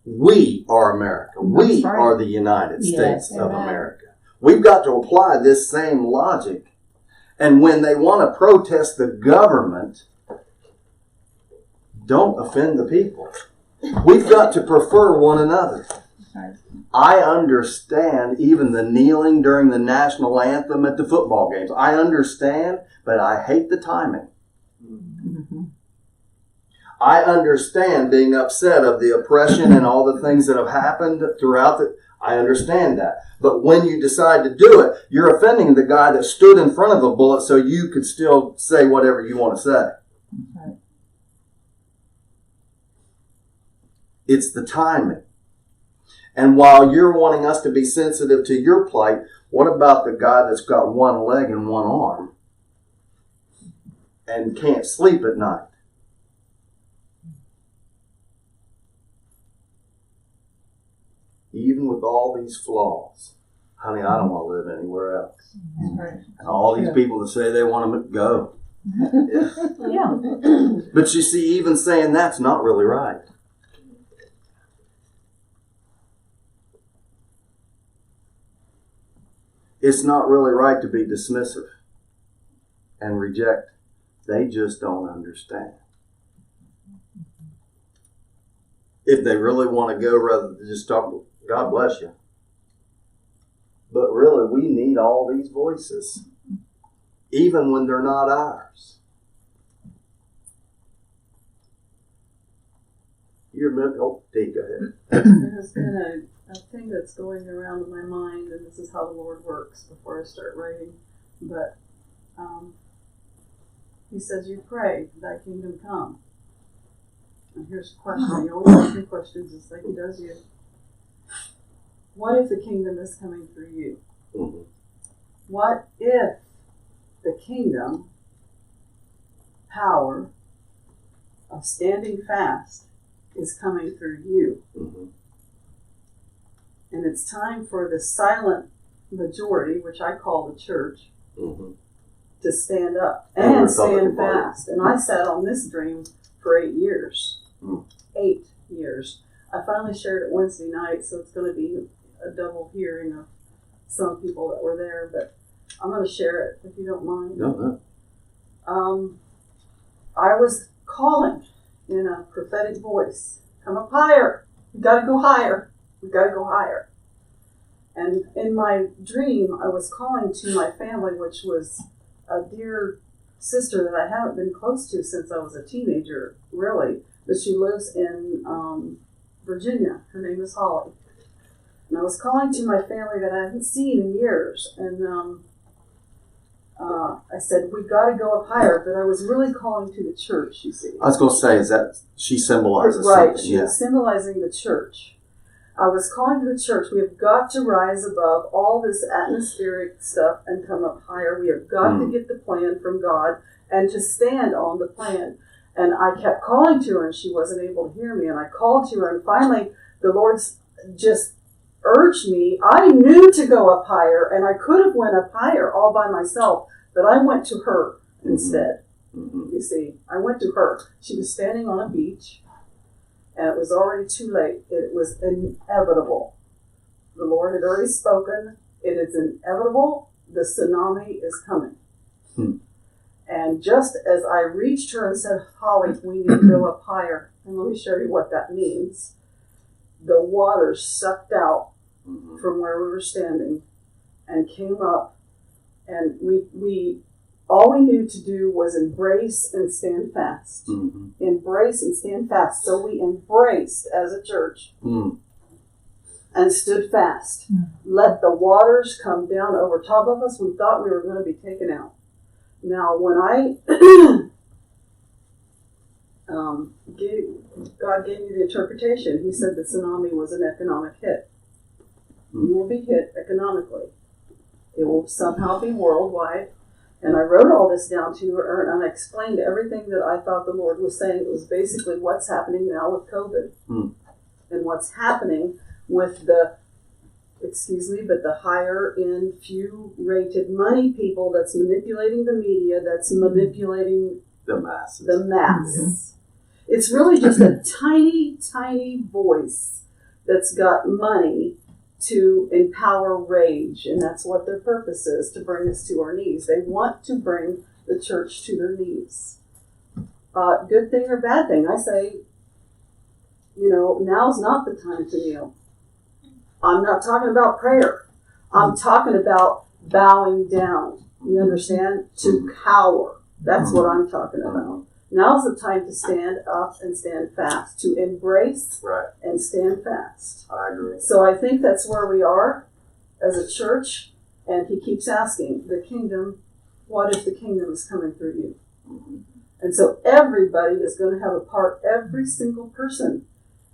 Speaker 1: We are America. We
Speaker 3: That's right.
Speaker 1: are the United
Speaker 3: Yes,
Speaker 1: States of
Speaker 3: right.
Speaker 1: America. We've got to apply this same logic. And when they want to protest the government, don't offend the people. We've got to prefer one another.
Speaker 3: Right.
Speaker 1: I understand even the kneeling during the national anthem at the football games. I understand, but I hate the timing.
Speaker 3: Mm-hmm.
Speaker 1: I understand being upset of the oppression and all the things that have happened throughout I understand that. But when you decide to do it, you're offending the guy that stood in front of the bullet so you could still say whatever you want to say.
Speaker 3: Right.
Speaker 1: It's the timing. And while you're wanting us to be sensitive to your plight, what about the guy that's got one leg and one arm and can't sleep at night? Even with all these flaws, honey, I don't want to live anywhere else.
Speaker 3: Right.
Speaker 1: And all these people that say they want to go.
Speaker 3: Yeah.
Speaker 1: But you see, even saying that's not really right. It's not really right to be dismissive and reject. They just don't understand. If they really want to go, rather than just talk, God bless you. But really, we need all these voices, even when they're not ours. You remember? Oh, Dave, go ahead.
Speaker 5: There has been a thing that's going around in my mind, and this is how the Lord works before I start writing. But He says, you pray, thy kingdom come. And here's the question. He always asks me questions just like He does you. What if the kingdom is coming through you?
Speaker 1: Mm-hmm.
Speaker 5: What if the kingdom power of standing fast is coming through you?
Speaker 1: Mm-hmm.
Speaker 5: And it's time for the silent majority, which I call the church,
Speaker 1: Mm-hmm.
Speaker 5: to stand up
Speaker 1: And the
Speaker 5: and
Speaker 1: Republican
Speaker 5: stand
Speaker 1: Party.
Speaker 5: fast. And I sat on this dream for 8 years.
Speaker 1: Mm.
Speaker 5: 8 years. I finally shared it Wednesday night, so it's going to be a double hearing of some people that were there, but I'm going to share it if you don't mind.
Speaker 1: No.
Speaker 5: I was calling in a prophetic voice, come up higher. We got to go higher. We got to go higher. And in my dream, I was calling to my family, which was a dear sister that I haven't been close to since I was a teenager, really. But she lives in Virginia. Her name is Holly. And I was calling to my family that I haven't seen in years. And I said, we got to go up higher. But I was really calling to the church, you see.
Speaker 1: I was going to say, is that she symbolizes
Speaker 5: Right,
Speaker 1: something?
Speaker 5: she was symbolizing the church. I was calling to the church. We have got to rise above all this atmospheric stuff and come up higher. We have got to get the plan from God and to stand on the plan. And I kept calling to her, and she wasn't able to hear me. And I called to her, and finally the Lord just urged me. I knew to go up higher, and I could have went up higher all by myself, but I went to her instead.
Speaker 1: Mm-hmm.
Speaker 5: You see, I went to her. She was standing on a beach. And it was already too late. It was inevitable. The Lord had already spoken. It is inevitable. The tsunami is coming. And just as I reached her and said, Holly, we need to go up higher. And let me show you what that means. The water sucked out from where we were standing and came up And we all we knew to do was embrace and stand fast.
Speaker 1: Mm-hmm.
Speaker 5: Embrace and stand fast. So we embraced as a church and stood fast. Let the waters come down over top of us. We thought we were going to be taken out. Now, when God gave me the interpretation, he said the tsunami was an economic hit. You will be hit economically. It will somehow be worldwide. And I wrote all this down to her, and I explained everything that I thought the Lord was saying. It was basically what's happening now with COVID and what's happening with the higher end, few rated money people that's manipulating the media, that's manipulating
Speaker 1: The masses.
Speaker 5: the mass. It's really just a tiny, tiny voice that's got money to empower rage, and that's what their purpose is, to bring us to our knees. They want to bring the church to their knees. Good thing or bad thing, I say, now's not the time to kneel. I'm not talking about prayer. I'm talking about bowing down. You understand? To cower. That's what I'm talking about. Now's the time to stand up and stand fast, to embrace and stand fast.
Speaker 1: I agree.
Speaker 5: So I think that's where we are as a church. And he keeps asking, the kingdom, what if the kingdom is coming through you? And so everybody is going to have a part, every single person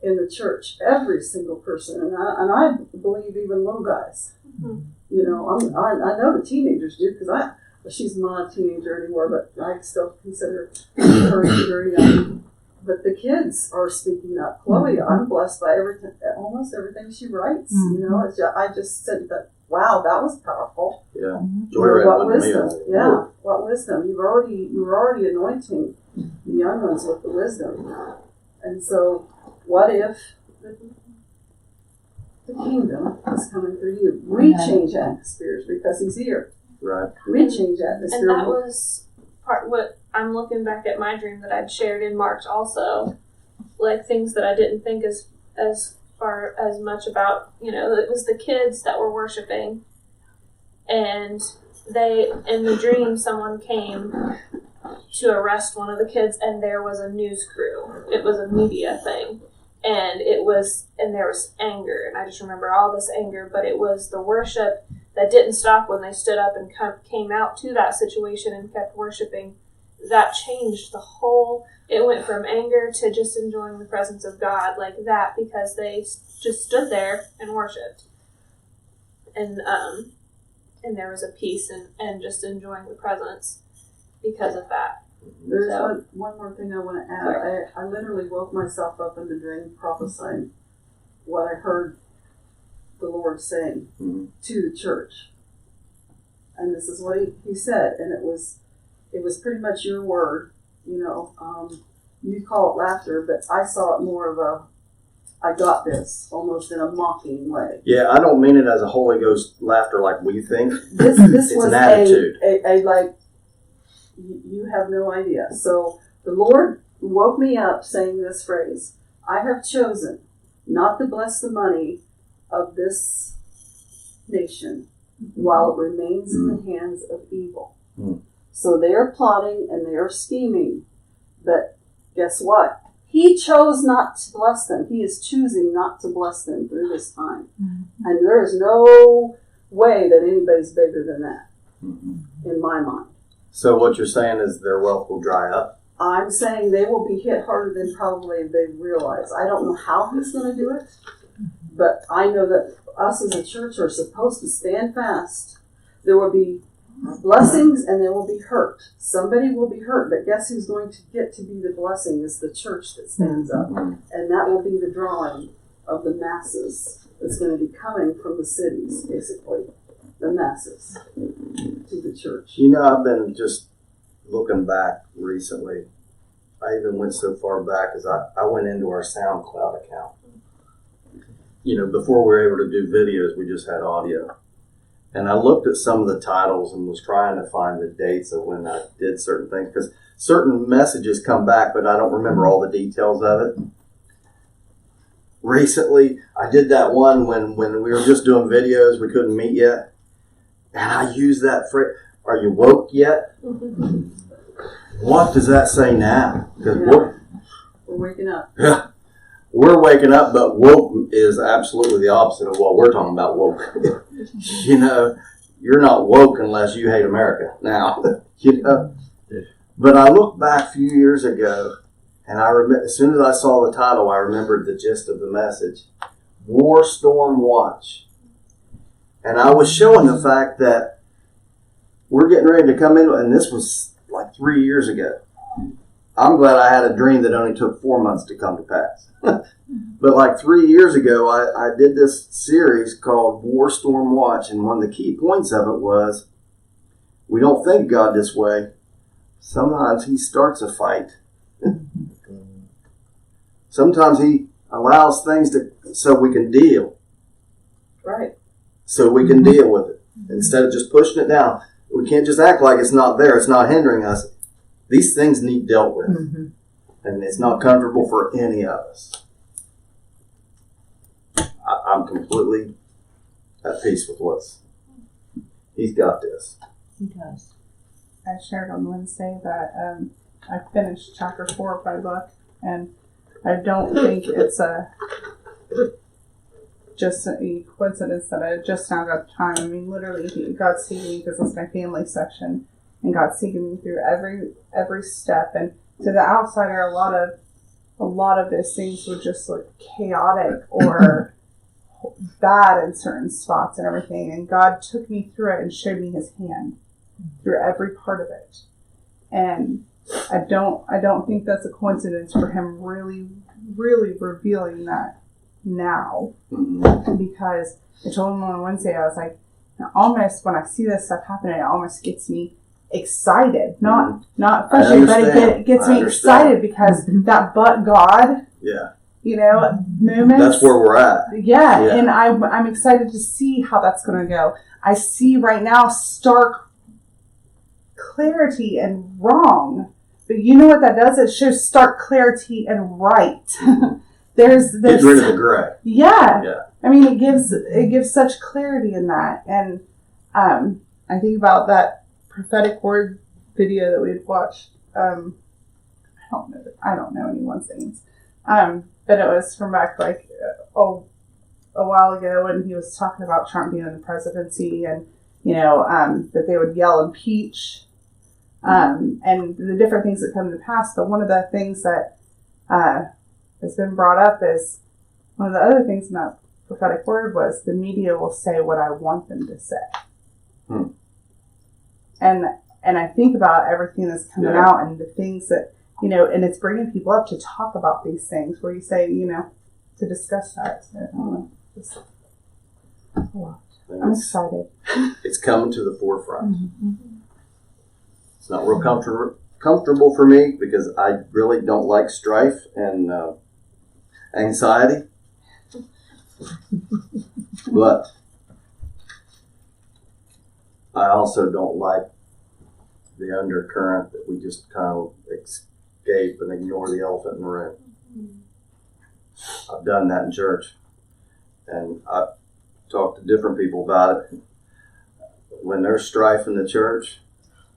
Speaker 5: in the church, every single person. And I believe even little guys. I know the teenagers do, because she's not a teenager anymore, but I still consider her very young. But the kids are speaking up. Chloe, I'm blessed by almost everything she writes. I just said that. Wow, that was powerful.
Speaker 1: Yeah.
Speaker 5: What wisdom? Yeah, what wisdom? You were already anointing the young ones with the wisdom. And so, what if the kingdom is coming through you? We change atmospheres because he's here.
Speaker 1: Right.
Speaker 5: We change atmosphere.
Speaker 6: And that was part what I'm looking back at my dream that I'd shared in March also, like things that I didn't think as far as much about. It was the kids that were worshiping, and in the dream someone came to arrest one of the kids, and there was a news crew. It was a media thing. And there was anger, and I just remember all this anger, but it was the worship that didn't stop when they stood up and came out to that situation and kept worshiping. That changed the whole, it went from anger to just enjoying the presence of God like that, because they just stood there and worshiped. And there was a peace and just enjoying the presence because of that.
Speaker 5: There's one more thing I want to add. I literally woke myself up in the dream prophesying what I heard the Lord saying to the church. And this is what he said, and it was pretty much your word. You call it laughter, but I saw it more of I got this, almost in a mocking way.
Speaker 1: Yeah, I don't mean it as a Holy Ghost laughter like we think.
Speaker 5: This
Speaker 1: it's
Speaker 5: was
Speaker 1: an attitude.
Speaker 5: a like, you have no idea. So the Lord woke me up saying this phrase: I have chosen not to bless the money of this nation while it remains in the hands of evil. So they are plotting and they are scheming. But guess what? He chose not to bless them. He is choosing not to bless them through this time. And there is no way that anybody's bigger than that, in my mind.
Speaker 1: So what you're saying is their wealth will dry up?
Speaker 5: I'm saying they will be hit harder than probably they realize. I don't know how he's going to do it, but I know that us as a church are supposed to stand fast. There will be blessings and there will be hurt. Somebody will be hurt, but guess who's going to get to be the blessing is the church that stands up. And that will be the drawing of the masses that's going to be coming from the cities, basically. The masses to the church.
Speaker 1: I've been just looking back recently. I even went so far back as I went into our SoundCloud account. Before we were able to do videos, we just had audio. And I looked at some of the titles and was trying to find the dates of when I did certain things, because certain messages come back, but I don't remember all the details of it. Recently, I did that one when we were just doing videos. We couldn't meet yet. And I use that phrase, are you woke yet? What does that say now? Because
Speaker 5: We're waking up.
Speaker 1: we're waking up, but woke is absolutely the opposite of what we're talking about woke. You know, you're not woke unless you hate America now. You know? But I look back a few years ago, and I remember, as soon as I saw the title, I remembered the gist of the message. War Storm Watch. And I was showing the fact that we're getting ready to come in, and this was like 3 years ago. I'm glad I had a dream that only took 4 months to come to pass. But like 3 years ago, I did this series called War Storm Watch, and one of the key points of it was, we don't think God this way. Sometimes he starts a fight. Sometimes he allows things so we can deal.
Speaker 5: Right.
Speaker 1: So we can deal with it. Instead of just pushing it down. We can't just act like it's not there. It's not hindering us. These things need dealt with. And it's not comfortable for any of us. I'm completely at peace with he's got this.
Speaker 3: He does.
Speaker 7: I shared on Wednesday that I finished chapter 4 of my book, and I don't think it's just a coincidence that I just now got time. I mean, literally, God's taking me, because it's my family section, and God's taking me through every step. And to the outsider, a lot of those things would just look chaotic or bad in certain spots and everything. And God took me through it and showed me His hand through every part of it. And I don't think that's a coincidence for Him really, really revealing that now. Because I told him on Wednesday, I was like, almost when I see this stuff happening, it almost gets me excited. Not frustrated, but it gets me excited because that but God, moment.
Speaker 1: That's where we're at.
Speaker 7: Yeah. And I'm excited to see how that's going to go. I see right now stark clarity and wrong. But you know what that does? It shows stark clarity and right. There's
Speaker 1: Get rid of the gray.
Speaker 7: Yeah. I mean, it gives such clarity in that. And I think about that prophetic word video that we had watched. I don't know anyone's names. But it was from back like a while ago, and he was talking about Trump being in the presidency, and that they would yell impeach, and the different things that come to pass. But one of the things that has been brought up is one of the other things in that prophetic word was the media will say what I want them to say. And I think about everything that's coming out and the things that, and it's bringing people up to talk about these things where you say, to discuss that. So, I'm excited.
Speaker 1: It's coming to the forefront. It's not real comfortable for me because I really don't like strife and anxiety. But I also don't like the undercurrent that we just kind of escape and ignore the elephant in the room. I've done that in church, and I've talked to different people about it. When there's strife in the church,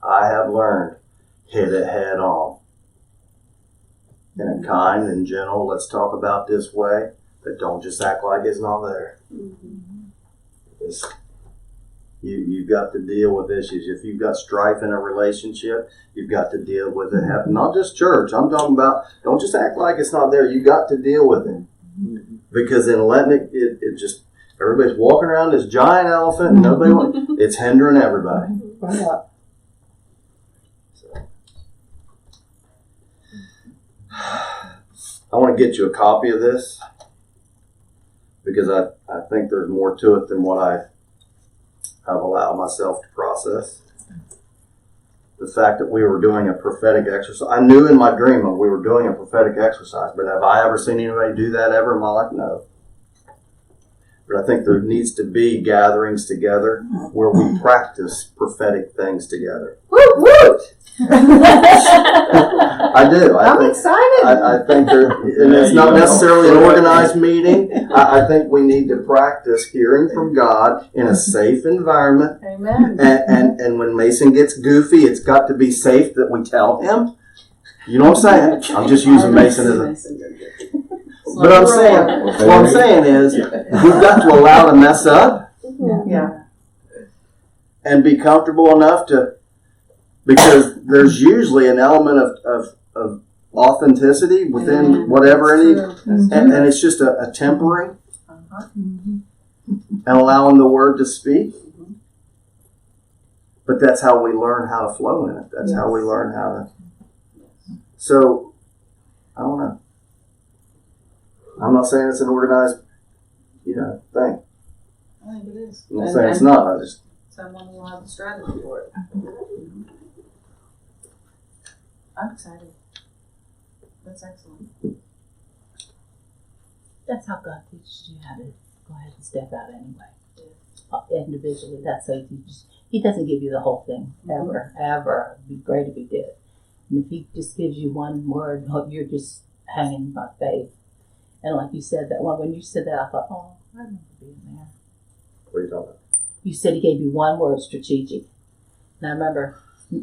Speaker 1: I have learned, hit it head on. In a kind and gentle, let's talk about this way, but don't just act like it's not there. You've got to deal with issues. If you've got strife in a relationship, you've got to deal with it. Not just church. I'm talking about, don't just act like it's not there. You've got to deal with it. Because in letting it just, everybody's walking around this giant elephant and nobody wants, it's hindering everybody. So. I want to get you a copy of this because I think there's more to it than what I have allowed myself to process. The fact that we were doing a prophetic exercise. I knew in my dream that we were doing a prophetic exercise, but have I ever seen anybody do that ever in my life? No. But I think there needs to be gatherings together where we practice prophetic things together.
Speaker 6: Woo!
Speaker 3: Woot!
Speaker 1: I do.
Speaker 3: I'm excited.
Speaker 1: I think and it's not necessarily an organized meeting. I think we need to practice hearing from God in a safe environment.
Speaker 5: Amen.
Speaker 1: And when Mason gets goofy, it's got to be safe that we tell him. You know what I'm saying? I'm just using Mason as a. But what I'm saying is, we've got to allow to mess up
Speaker 3: Yeah.
Speaker 1: and be comfortable enough to, because there's usually an element of authenticity within whatever and it's just a tempering and allowing the word to speak. But that's how we learn how to flow in it. That's how we learn how to. So, I don't know. I'm not saying it's an organized, thing.
Speaker 5: I think it is.
Speaker 1: I'm not saying it's not. I just.
Speaker 5: Someone will have a strategy for it. I'm excited. That's excellent.
Speaker 3: That's how God teaches you how to go ahead and step out anyway. Individually, that's how He doesn't give you the whole thing, ever. It'd be great if He did. And if He just gives you one word, you're just hanging by faith. And like you said, when you said that, I thought, oh, I remember being there.
Speaker 1: What are you talking about?
Speaker 3: You said He gave you one word, strategic. And I remember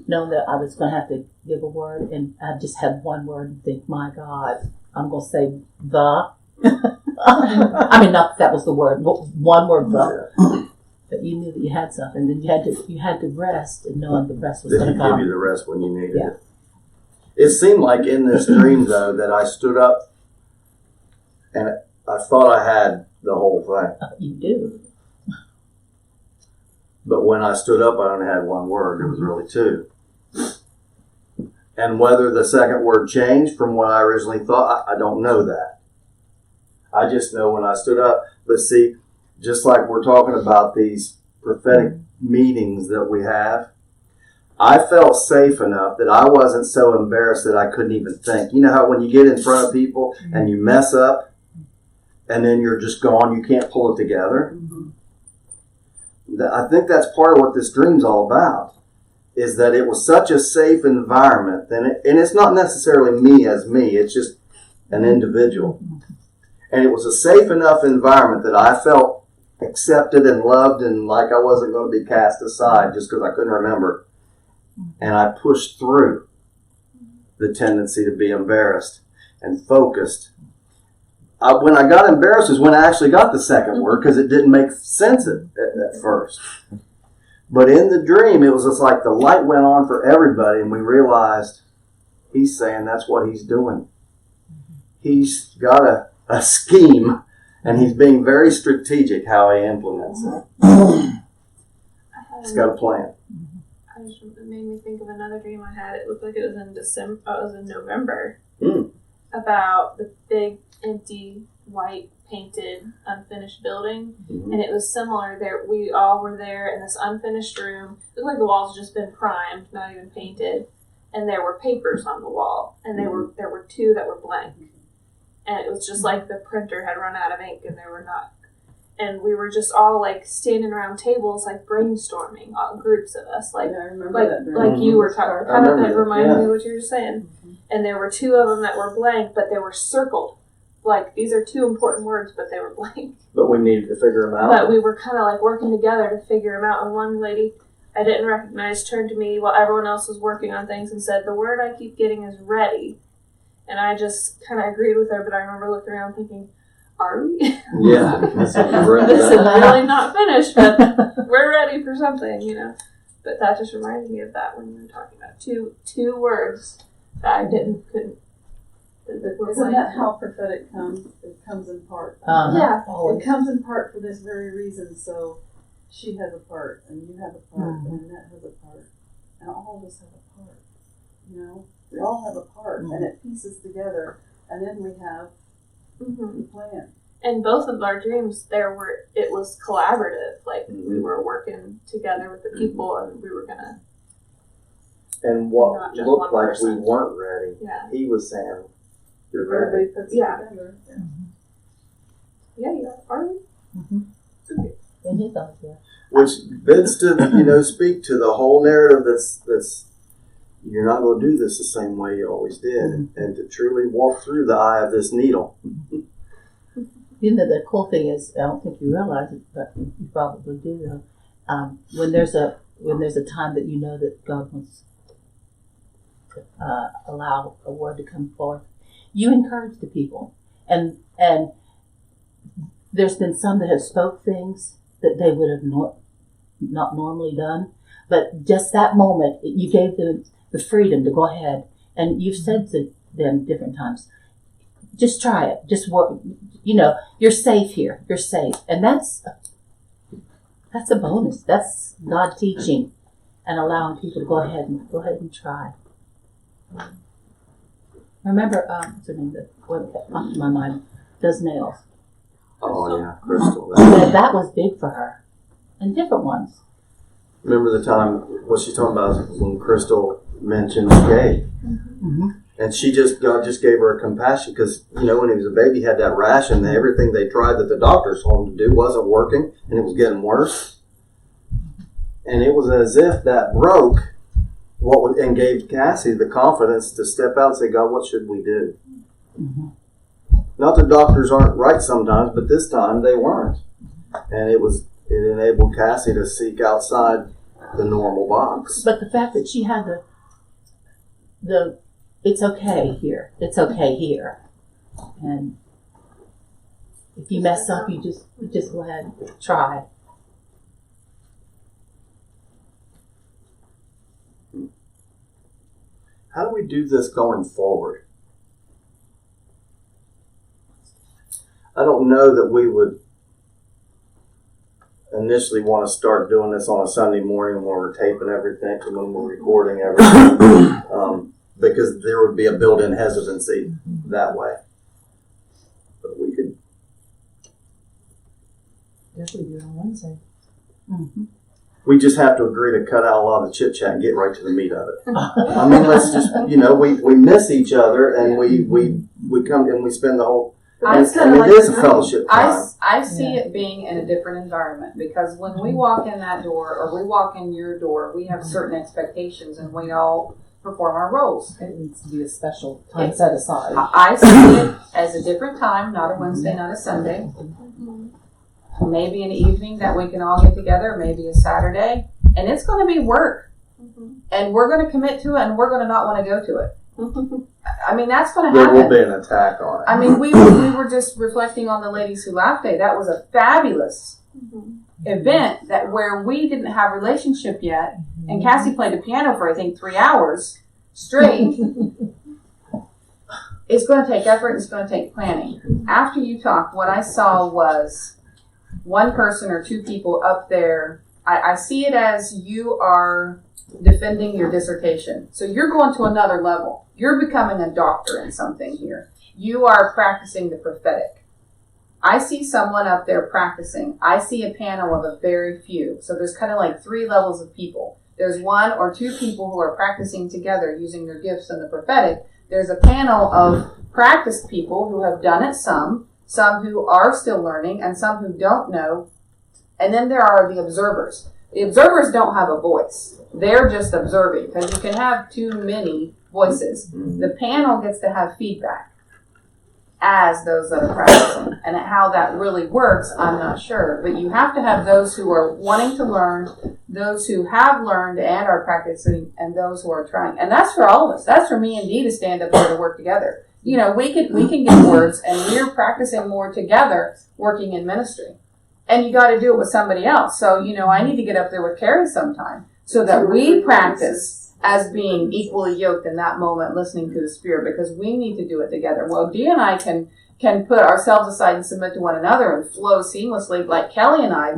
Speaker 3: knowing that I was going to have to give a word, and I just had one word and think, my God, I'm going to say the. I mean, not that was the word, one word, the. But you knew that you had something, then you had to rest, and knowing the rest was going to
Speaker 1: Did He
Speaker 3: come.
Speaker 1: give you the rest when you needed it? It seemed like in this dream, though, that I stood up and I thought I had the whole thing.
Speaker 3: You do.
Speaker 1: But when I stood up, I only had one word. It was really two. And whether the second word changed from what I originally thought, I don't know that. I just know when I stood up. But see, just like we're talking about these prophetic meetings that we have, I felt safe enough that I wasn't so embarrassed that I couldn't even think. You know how when you get in front of people and you mess up and then you're just gone, you can't pull it together? I think that's part of what this dream's all about, is that it was such a safe environment. And it's not necessarily me as me, it's just an individual. And it was a safe enough environment that I felt accepted and loved and like I wasn't going to be cast aside just because I couldn't remember. And I pushed through the tendency to be embarrassed and focused. When I got embarrassed is when I actually got the second word, because it didn't make sense at first. But in the dream, it was just like the light went on for everybody, and we realized He's saying that's what He's doing. He's got a scheme, and He's being very strategic how He implements it. He's got a plan.
Speaker 6: It made me think of another dream I had. It looked like it was in December. Oh, it was in November. About the big, empty, white, painted, unfinished building. And it was similar. There, we all were there in this unfinished room. It looked like the walls had just been primed, not even painted. And there were papers on the wall. And there were two that were blank. And it was just like the printer had run out of ink and there were not. And we were just all like standing around tables, like brainstorming, all groups of us, like you were talking. Kind of that reminded me of what you were just saying. And there were two of them that were blank, but they were circled. Like these are two important words, but they were blank.
Speaker 1: But we needed to figure them out.
Speaker 6: But we were kind of like working together to figure them out. And one lady I didn't recognize turned to me while everyone else was working on things and said, "The word I keep getting is ready." And I just kind of agreed with her, but I remember looking around thinking, are we?
Speaker 1: Yeah. This is
Speaker 6: really not finished, but we're ready for something, But that just reminded me of that when you were talking about two words that I couldn't.
Speaker 5: Isn't that how prophetic comes? It comes in part.
Speaker 6: Yeah.
Speaker 5: It comes in part for this very reason. So she has a part, and you have a part, and Annette has a part, and all of us have a part. We all have a part, and it pieces together, and then we have the plan.
Speaker 6: And both of our dreams, it was collaborative. Like we were working together with the people, and we were gonna.
Speaker 1: And what looked like we weren't ready, He was saying, "You're ready."
Speaker 5: Everybody puts it together.
Speaker 6: Yeah, you are we?
Speaker 3: In His eyes, yeah.
Speaker 1: Which bids to speak to the whole narrative that's you're not going to do this the same way you always did, and to truly walk through the eye of this needle.
Speaker 3: You know, the cool thing is, I don't think you realize it, but you probably do though. When there's a time that you know that God wants to allow a word to come forth, you encourage the people, and there's been some that have spoke things that they would have not normally done, but just that moment, you gave them the freedom to go ahead, and you've said to them different times, just try it, just work. You know, you're safe here. You're safe. And that's a bonus. That's God teaching and allowing people to go ahead and try. Remember, what's her name? What popped in my mind? Does nails.
Speaker 1: Oh yeah, Crystal.
Speaker 3: That was big for her. And different ones.
Speaker 1: Remember the time, what she's talking about, when Crystal mentioned gay.
Speaker 3: Mm-hmm.
Speaker 1: And God just gave her a compassion, because, you know, when he was a baby, he had that rash, and everything they tried that the doctors told him to do wasn't working, and it was getting worse. And it was as if that broke and gave Cassie the confidence to step out and say, God, what should we do?
Speaker 3: Mm-hmm.
Speaker 1: Not that doctors aren't right sometimes, but this time they weren't. And it enabled Cassie to seek outside the normal box.
Speaker 3: But the fact that she had the it's okay here. It's okay here. And if you mess up, you just go ahead and try.
Speaker 1: How do we do this going forward? I don't know that we would initially want to start doing this on a Sunday morning when we're taping everything and when we're recording everything. Because there would be a built-in hesitancy that way. But we could
Speaker 3: Definitely do it on Wednesday. Mm-hmm.
Speaker 1: We just have to agree to cut out a lot of the chit-chat and get right to the meat of it. I mean, let's just, we miss each other, and we come and we spend the whole, and it is a fellowship time.
Speaker 8: I see it being in a different environment, because when we walk in that door, or we walk in your door, we have certain expectations, and we all perform our roles.
Speaker 9: It needs to be a special time set aside.
Speaker 8: I see it as a different time, not a Wednesday, not a Sunday. Maybe an evening that we can all get together, maybe a Saturday, and it's going to be work. And we're going to commit to it, and we're going to not want to go to it. I mean, that's going to happen.
Speaker 1: There will be an attack on it.
Speaker 8: I mean, we were just reflecting on the Ladies Who Laugh Day. That was a fabulous event where we didn't have a relationship yet, and Cassie played the piano for, I think, 3 hours straight. It's going to take effort. It's going to take planning. After you talked, what I saw was one person or two people up there. I see it as you are defending your dissertation. So you're going to another level. You're becoming a doctor in something here. You are practicing the prophetic. I see someone up there practicing. I see a panel of a very few. So there's kind of like 3 levels of people. There's 1 or 2 people who are practicing together using their gifts in the prophetic. There's a panel of practiced people who have done it some who are still learning, and some who don't know. And then there are the observers. The observers don't have a voice. They're just observing, because you can have too many voices. The panel gets to have feedback as those that are practicing. And how that really works, I'm not sure. But you have to have those who are wanting to learn, those who have learned and are practicing, and those who are trying. And that's for all of us. That's for me and Dee to stand up there to work together. We can get words, and we're practicing more together working in ministry. And you got to do it with somebody else. So, I need to get up there with Carrie sometime so that we practice as being equally yoked in that moment, listening to the Spirit, because we need to do it together. Well, Dee and I can put ourselves aside and submit to one another and flow seamlessly, like Kelly and I,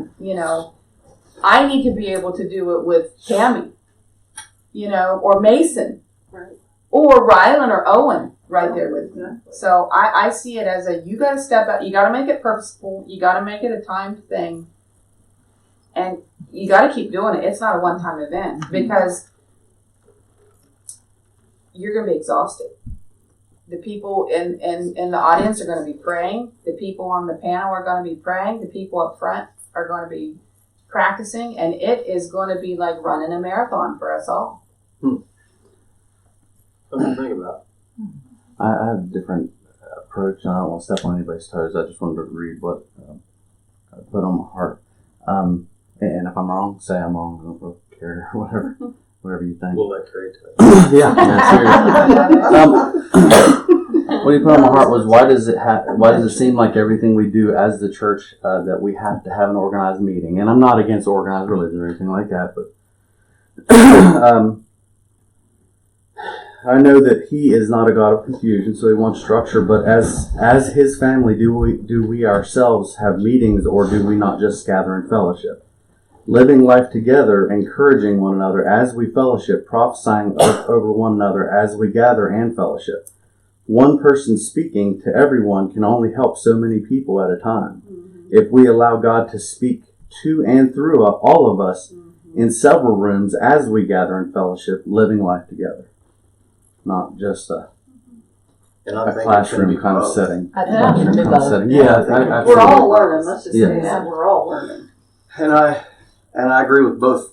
Speaker 8: I need to be able to do it with Tammy, or Mason,
Speaker 5: Right.
Speaker 8: or Rylan or Owen right there with me. So I see it as you got to step out. You got to make it purposeful. You got to make it a timed thing. And you got to keep doing it. It's not a one-time event, because you're going to be exhausted. The people in the audience are going to be praying. The people on the panel are going to be praying. The people up front are going to be practicing. And it is going to be like running a marathon for us all.
Speaker 1: Something to think about.
Speaker 10: I have a different approach, and I don't want to step on anybody's toes. I just wanted to read what I put on my heart. And if I'm wrong, say I'm wrong. I don't really care, whatever you think.
Speaker 1: We'll let Craig tell you.
Speaker 10: yeah, seriously. What he put on my heart was why does it seem like everything we do as the church that we have to have an organized meeting? And I'm not against organized religion or anything like that, but I know that he is not a God of confusion, so he wants structure. But as his family, do we ourselves have meetings, or do we not just gather in fellowship? Living life together, encouraging one another as we fellowship, prophesying over one another as we gather and fellowship. One person speaking to everyone can only help so many people at a time. If we allow God to speak to and through all of us in several rooms as we gather in fellowship, living life together. Not just a classroom kind of setting.
Speaker 9: I think we should do both.
Speaker 10: Yeah,
Speaker 5: We're all learning. Let's just say
Speaker 10: Yeah.
Speaker 5: that we're all learning.
Speaker 1: And I agree with both.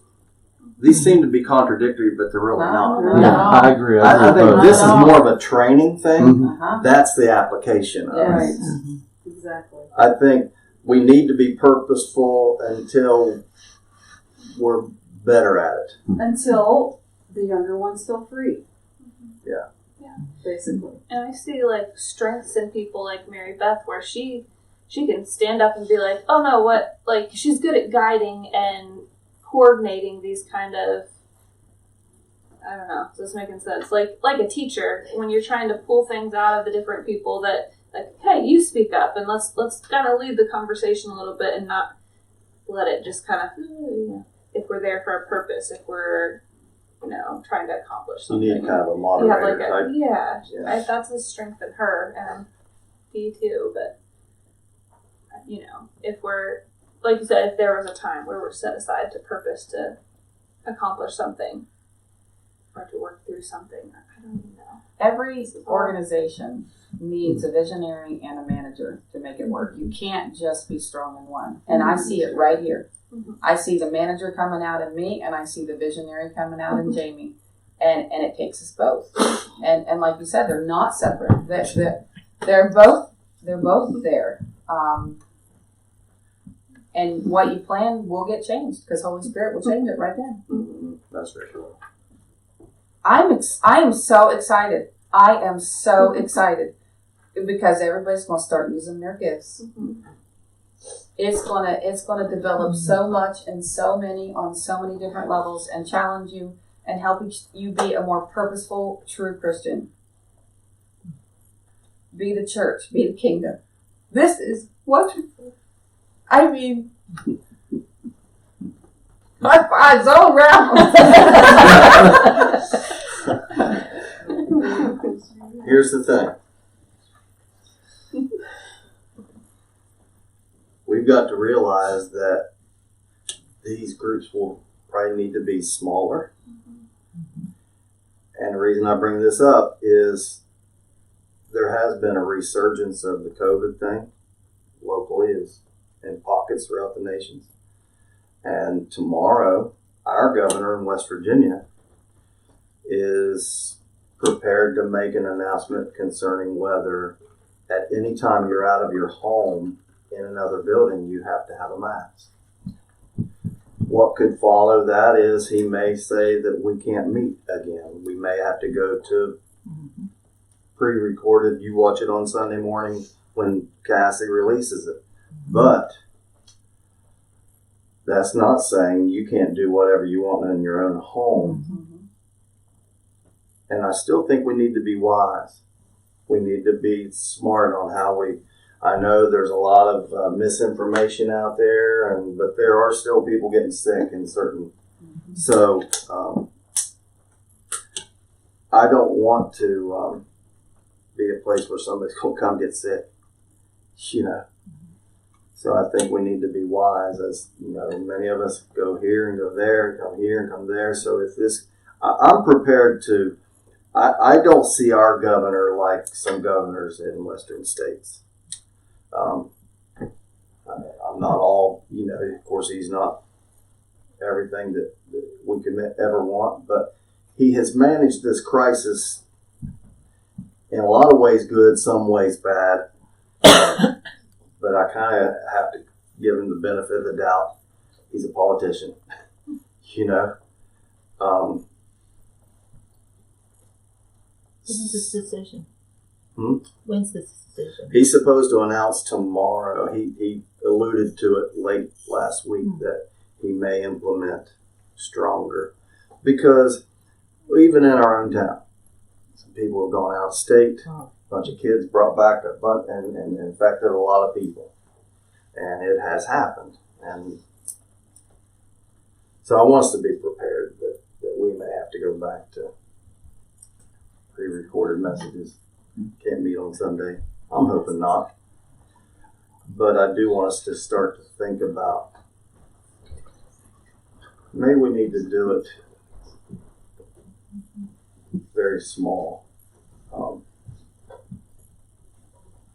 Speaker 1: These seem to be contradictory, but they're really not.
Speaker 8: No.
Speaker 10: I agree.
Speaker 1: I think
Speaker 10: with
Speaker 1: this is
Speaker 10: both.
Speaker 1: more of a training thing.
Speaker 10: Mhm.
Speaker 1: That's the application of it.
Speaker 5: Right.
Speaker 9: Mm-hmm.
Speaker 5: Exactly.
Speaker 1: I think we need to be purposeful until we're better at it.
Speaker 5: Until the younger ones feel free.
Speaker 1: Yeah.
Speaker 6: Yeah.
Speaker 5: Basically.
Speaker 6: And I see like strengths in people like Mary Beth where she can stand up and be like, oh no, what, like she's good at guiding and coordinating these kind of, I don't know, is this making sense? Like a teacher, when you're trying to pull things out of the different people that, like, hey, you speak up and let's kind of lead the conversation a little bit and not let it just kind of, if we're there for a purpose, if we're, trying to accomplish
Speaker 1: You
Speaker 6: something.
Speaker 1: need kind of a
Speaker 6: You have
Speaker 1: moderator
Speaker 6: like
Speaker 1: type.
Speaker 6: yeah. That's a strength in her and me too. But if we're, like you said, if there was a time where we're set aside to purpose to accomplish something or to work through something, I don't even know.
Speaker 8: Every organization needs a visionary and a manager to make it work. You can't just be strong in one. And I see it right here.
Speaker 6: Mhm.
Speaker 8: I see the manager coming out in me, and I see the visionary coming out in Jamie. And it takes us both. And like you said, they're not separate. They're both there. And what you plan will get changed because Holy Spirit will change it right then.
Speaker 1: Mm-hmm. That's for sure.
Speaker 8: I am so excited. I am so excited because everybody's going to start using their gifts.
Speaker 6: Mm-hmm.
Speaker 8: It's gonna develop so much and on so many different levels and challenge you and help you be a more purposeful, true Christian. Be the church, be the kingdom. This is wonderful. I mean, high fives all around.
Speaker 1: Here's the thing. We've got to realize that these groups will probably need to be smaller. And the reason I bring this up is there has been a resurgence of the COVID thing locally in pockets throughout the nations. And tomorrow, our governor in West Virginia is prepared to make an announcement concerning whether at any time you're out of your home in another building, you have to have a mask. What could follow that is he may say that we can't meet again. We may have to go to pre-recorded. You watch it on Sunday morning when Cassie releases it. But that's not saying you can't do whatever you want in your own home. And I still think we need to be wise. We need to be smart on how I know there's a lot of misinformation out there, but there are still people getting sick in certain. So I don't want to be a place where somebody's going to come get sick. So I think we need to be wise, as many of us go here and go there, come here and come there. So if I'm prepared to. I don't see our governor like some governors in Western states. I'm not all, of course he's not everything that we could ever want, but he has managed this crisis in a lot of ways good, some ways bad. But I kind of have to give him the benefit of the doubt. He's a politician, you know.
Speaker 3: When's this decision?
Speaker 1: Hmm?
Speaker 3: When's this decision?
Speaker 1: He's supposed to announce tomorrow. He alluded to it late last week that he may implement stronger. Because even in our own town, some people have gone out of state. A bunch of kids brought back and infected a lot of people. And it has happened. And so I want us to be prepared that we may have to go back to pre-recorded messages. Can't meet on Sunday. I'm hoping not. But I do want us to start to think about maybe we need to do it very small.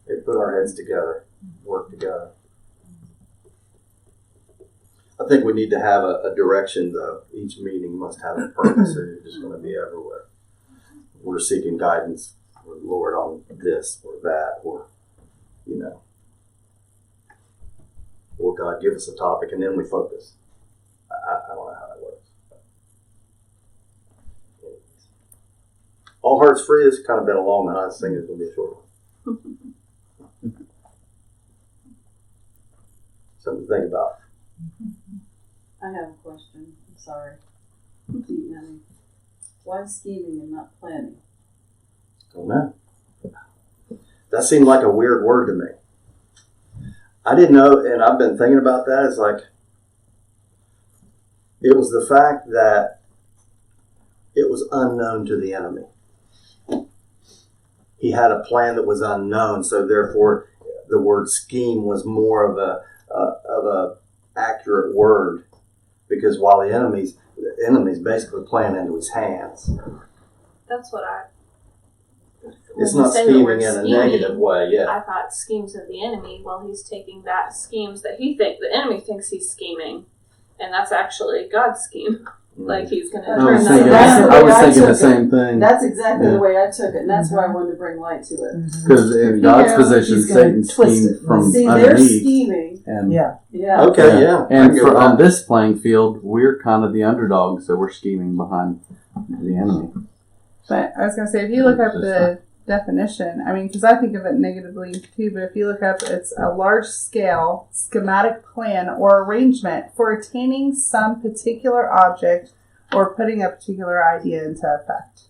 Speaker 1: We put our heads together, work together. I think we need to have a direction, though. Each meeting must have a purpose, or you're just going to be everywhere. We're seeking guidance with the Lord on this or that, or, you know, or God give us a topic and then we focus. I don't know how that works. All Hearts Free has kind of been a long one. I was thinking it's going to be a short one. Something to think about.
Speaker 5: I have a question. I'm sorry. Why scheming and not planning?
Speaker 1: Don't know. That seemed like a weird word to me. I didn't know, and I've been thinking about that. It's like, it was the fact that it was unknown to the enemy. He had a plan that was unknown, so therefore the word scheme was more of a accurate word, because while the enemy's basically playing into his hands.
Speaker 6: That's what I.
Speaker 1: It's
Speaker 6: when you
Speaker 1: not
Speaker 6: say the
Speaker 1: scheming
Speaker 6: word
Speaker 1: in a
Speaker 6: scheming,
Speaker 1: negative way, yeah.
Speaker 6: I thought schemes of the enemy. Well, he's taking that schemes that the enemy thinks he's scheming, and that's actually God's scheme. Like he's going to
Speaker 10: I
Speaker 6: turn
Speaker 10: was
Speaker 6: that
Speaker 10: thinking,
Speaker 6: around.
Speaker 10: the same thing.
Speaker 5: That's exactly
Speaker 10: Yeah.
Speaker 5: the way I took it, and that's why I wanted to bring light to it.
Speaker 10: Because in God's position,
Speaker 5: he's gonna
Speaker 10: Satan
Speaker 9: twist
Speaker 10: schemed
Speaker 9: it.
Speaker 10: from
Speaker 5: See, they're
Speaker 10: underneath.
Speaker 5: scheming.
Speaker 10: And,
Speaker 9: Yeah.
Speaker 5: Yeah.
Speaker 1: Okay, yeah.
Speaker 10: And
Speaker 1: I get
Speaker 10: for,
Speaker 1: that.
Speaker 10: on this playing field, we're kind of the underdogs, so we're scheming behind the enemy.
Speaker 7: But I was going to say, if you look up the definition, I mean, because I think of it negatively too, but if you look up, it's a large scale schematic plan or arrangement for attaining some particular object or putting a particular idea into effect.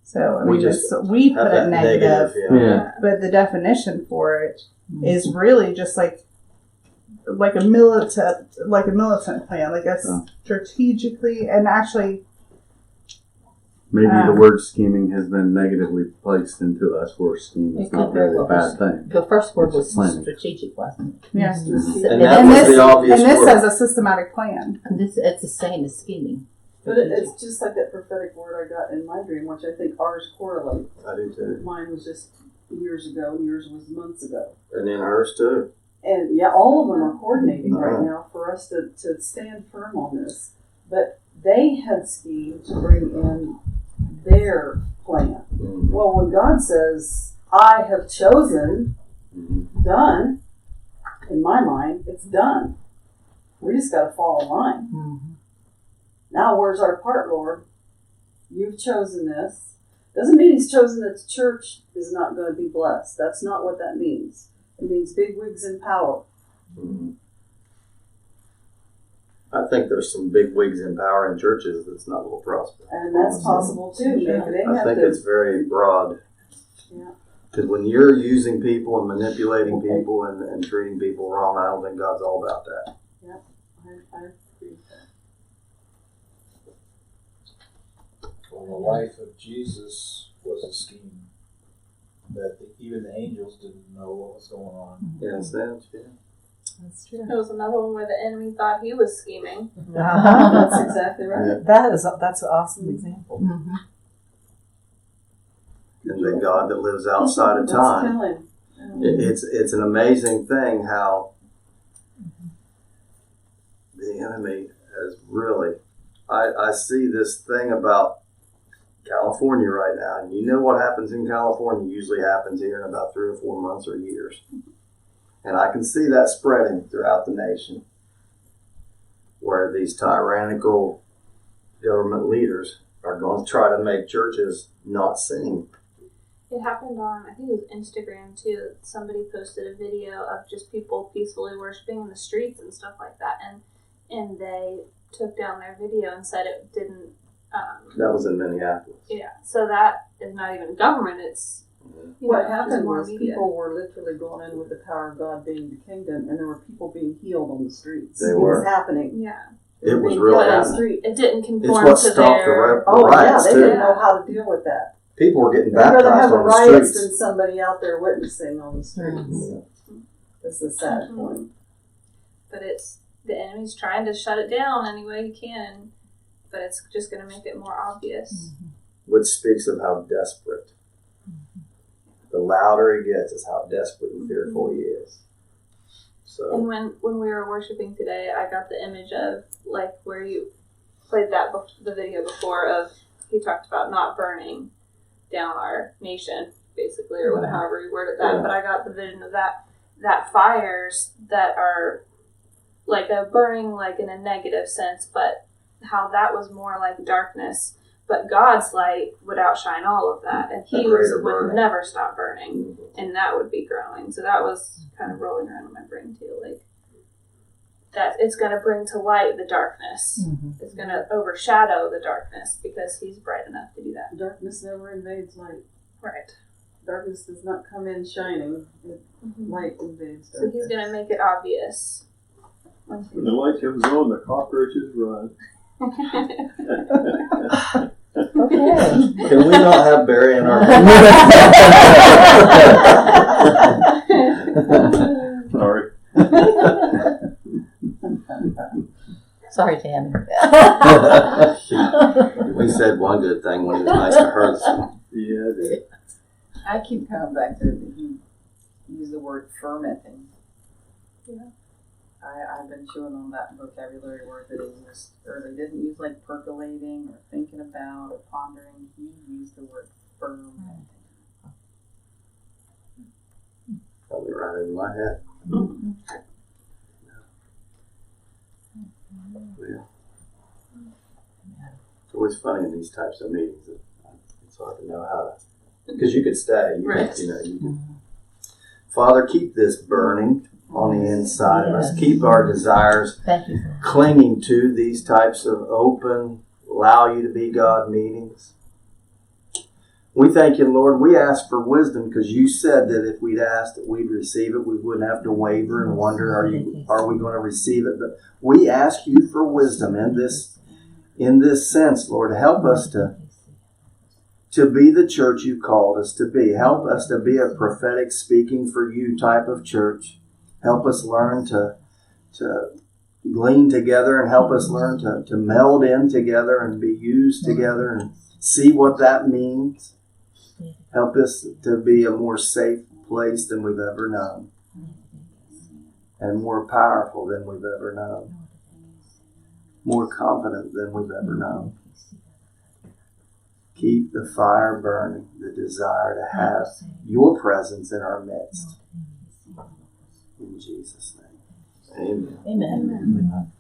Speaker 7: So, I mean, we put it negative,
Speaker 10: Yeah.
Speaker 7: but the definition for it is really just like a militant plan, like a strategically, and actually,
Speaker 10: Maybe the word scheming has been negatively placed into us where scheme is
Speaker 3: It
Speaker 10: not
Speaker 3: could be
Speaker 10: really a
Speaker 3: what
Speaker 10: bad thing.
Speaker 3: The first word was
Speaker 10: Planning.
Speaker 3: strategic, wasn't it?
Speaker 7: yes.
Speaker 1: And that was the obvious
Speaker 7: And this
Speaker 1: word.
Speaker 7: says a systematic plan.
Speaker 3: And it's the same as scheming.
Speaker 5: But it's just like that prophetic word I got in my dream, which I think ours correlate.
Speaker 1: I do too.
Speaker 5: Mine was just years ago, and yours was months ago.
Speaker 1: And then hers too.
Speaker 5: And yeah, all of them are coordinating right now for us to stand firm on this. But they had schemed to bring in their plan.
Speaker 1: Mm-hmm.
Speaker 5: Well, when God says, I have chosen, done, in my mind, it's done. We just got to fall in line.
Speaker 3: Mm-hmm.
Speaker 5: Now, where's our part, Lord? You've chosen this. Doesn't mean he's chosen that the church is not going to be blessed. That's not what that means. It means bigwigs in power.
Speaker 1: Mm-hmm. I think there's some big wigs in power in churches that's not will prosper.
Speaker 5: And that's possible too. Maybe they
Speaker 1: I
Speaker 5: have
Speaker 1: think
Speaker 5: to.
Speaker 1: it's very broad.
Speaker 5: Yeah.
Speaker 1: Because when you're using people and manipulating people and treating people wrong, I don't think God's all about that.
Speaker 5: Yeah, I agree with that.
Speaker 11: Well, the life of Jesus was a scheme that even the angels didn't know what was going on.
Speaker 1: In a sense, yeah.
Speaker 9: That's true.
Speaker 6: There was another one where the enemy thought he was scheming.
Speaker 5: That's exactly right.
Speaker 9: That's an awesome example.
Speaker 3: Mm-hmm.
Speaker 1: And the God that lives outside of
Speaker 5: Let's
Speaker 1: time.
Speaker 5: kill him.
Speaker 1: It's an amazing thing how the enemy has really. I see this thing about California right now, and you know what happens in California usually happens here in about 3 or 4 months or years. And I can see that spreading throughout the nation, where these tyrannical government leaders are going to try to make churches not sing.
Speaker 6: It happened on, I think it was Instagram too. Somebody posted a video of just people peacefully worshiping in the streets and stuff like that, and they took down their video and said it didn't.
Speaker 1: That was in Minneapolis.
Speaker 6: Yeah, so that is not even government. It's
Speaker 5: What
Speaker 6: it's
Speaker 5: happened
Speaker 6: more
Speaker 5: was
Speaker 6: media.
Speaker 5: people were literally going in with the power of God being the kingdom, and there were people being healed on the streets.
Speaker 1: They
Speaker 5: It
Speaker 1: were.
Speaker 5: was happening.
Speaker 6: Yeah,
Speaker 1: It was
Speaker 5: Being
Speaker 1: really
Speaker 5: healed on the
Speaker 1: happening.
Speaker 5: street.
Speaker 6: it didn't
Speaker 1: It's
Speaker 6: conform
Speaker 1: what
Speaker 6: to
Speaker 1: stopped the
Speaker 6: their.
Speaker 5: Oh yeah,
Speaker 1: riots
Speaker 5: they
Speaker 1: too.
Speaker 5: didn't know how to deal with that.
Speaker 1: People were getting
Speaker 5: They'd rather
Speaker 1: baptized
Speaker 5: have a
Speaker 1: on the
Speaker 5: riot
Speaker 1: streets.
Speaker 5: than somebody out there witnessing on the streets.
Speaker 1: Yeah.
Speaker 5: That's the sad
Speaker 6: Mhm.
Speaker 5: point.
Speaker 6: But it's the enemy's trying to shut it down any way he can, but it's just going to make it more obvious.
Speaker 1: Which speaks of how desperate. The louder he gets is how desperate and fearful he is. So
Speaker 6: And when we were worshiping today, I got the image of like where you played the video before of he talked about not burning down our nation, basically, or whatever, however you worded that.
Speaker 1: Yeah.
Speaker 6: But I got the vision of that fires that are like a burning, like in a negative sense, but how that was more like darkness. But God's light would outshine all of that, and He
Speaker 1: greater
Speaker 6: would
Speaker 1: burning.
Speaker 6: never stop burning, and that would be growing. So that was kind of rolling around in my brain too, like that it's going to bring to light the darkness. It's going to overshadow the darkness because He's bright enough to do that.
Speaker 5: Darkness never invades light.
Speaker 6: Right.
Speaker 5: Darkness does not come in shining. Light invades
Speaker 6: So
Speaker 5: darkness.
Speaker 6: He's going to make it obvious.
Speaker 4: When the light comes on, the cockroaches run.
Speaker 3: Okay.
Speaker 1: can we not have Barry in our
Speaker 4: Sorry.
Speaker 3: Sorry, Tammy.
Speaker 1: We said one good thing when he was nice to her this morning.
Speaker 4: Yeah, they-
Speaker 8: I keep coming back to that you use the word fermenting.
Speaker 6: Yeah.
Speaker 8: I've been chewing on that vocabulary word that he used, or they didn't use like percolating or thinking about or pondering. He used the word fermenting.
Speaker 1: Probably right in my head. Yeah. It's always funny in these types of meetings. It's hard to know how to, because you could stay.
Speaker 6: Right.
Speaker 1: You could. Father, keep this burning on the inside of us. Keep our desires
Speaker 3: Thank you.
Speaker 1: clinging to these types of open, allow you to be God meetings. We thank you, Lord. We ask for wisdom because you said that if we'd ask that we'd receive it, we wouldn't have to waver and wonder, are we going to receive it? But we ask you for wisdom in this sense, Lord. Help us to be the church you called us to be. Help us to be a prophetic speaking for you type of church. Help us learn to glean together and help us learn to meld in together and be used together and see what that means. Help us to be a more safe place than we've ever known and more powerful than we've ever known, more confident than we've ever known. Keep the fire burning, the desire to have your presence in our midst. In Jesus' name. Amen.
Speaker 3: Amen.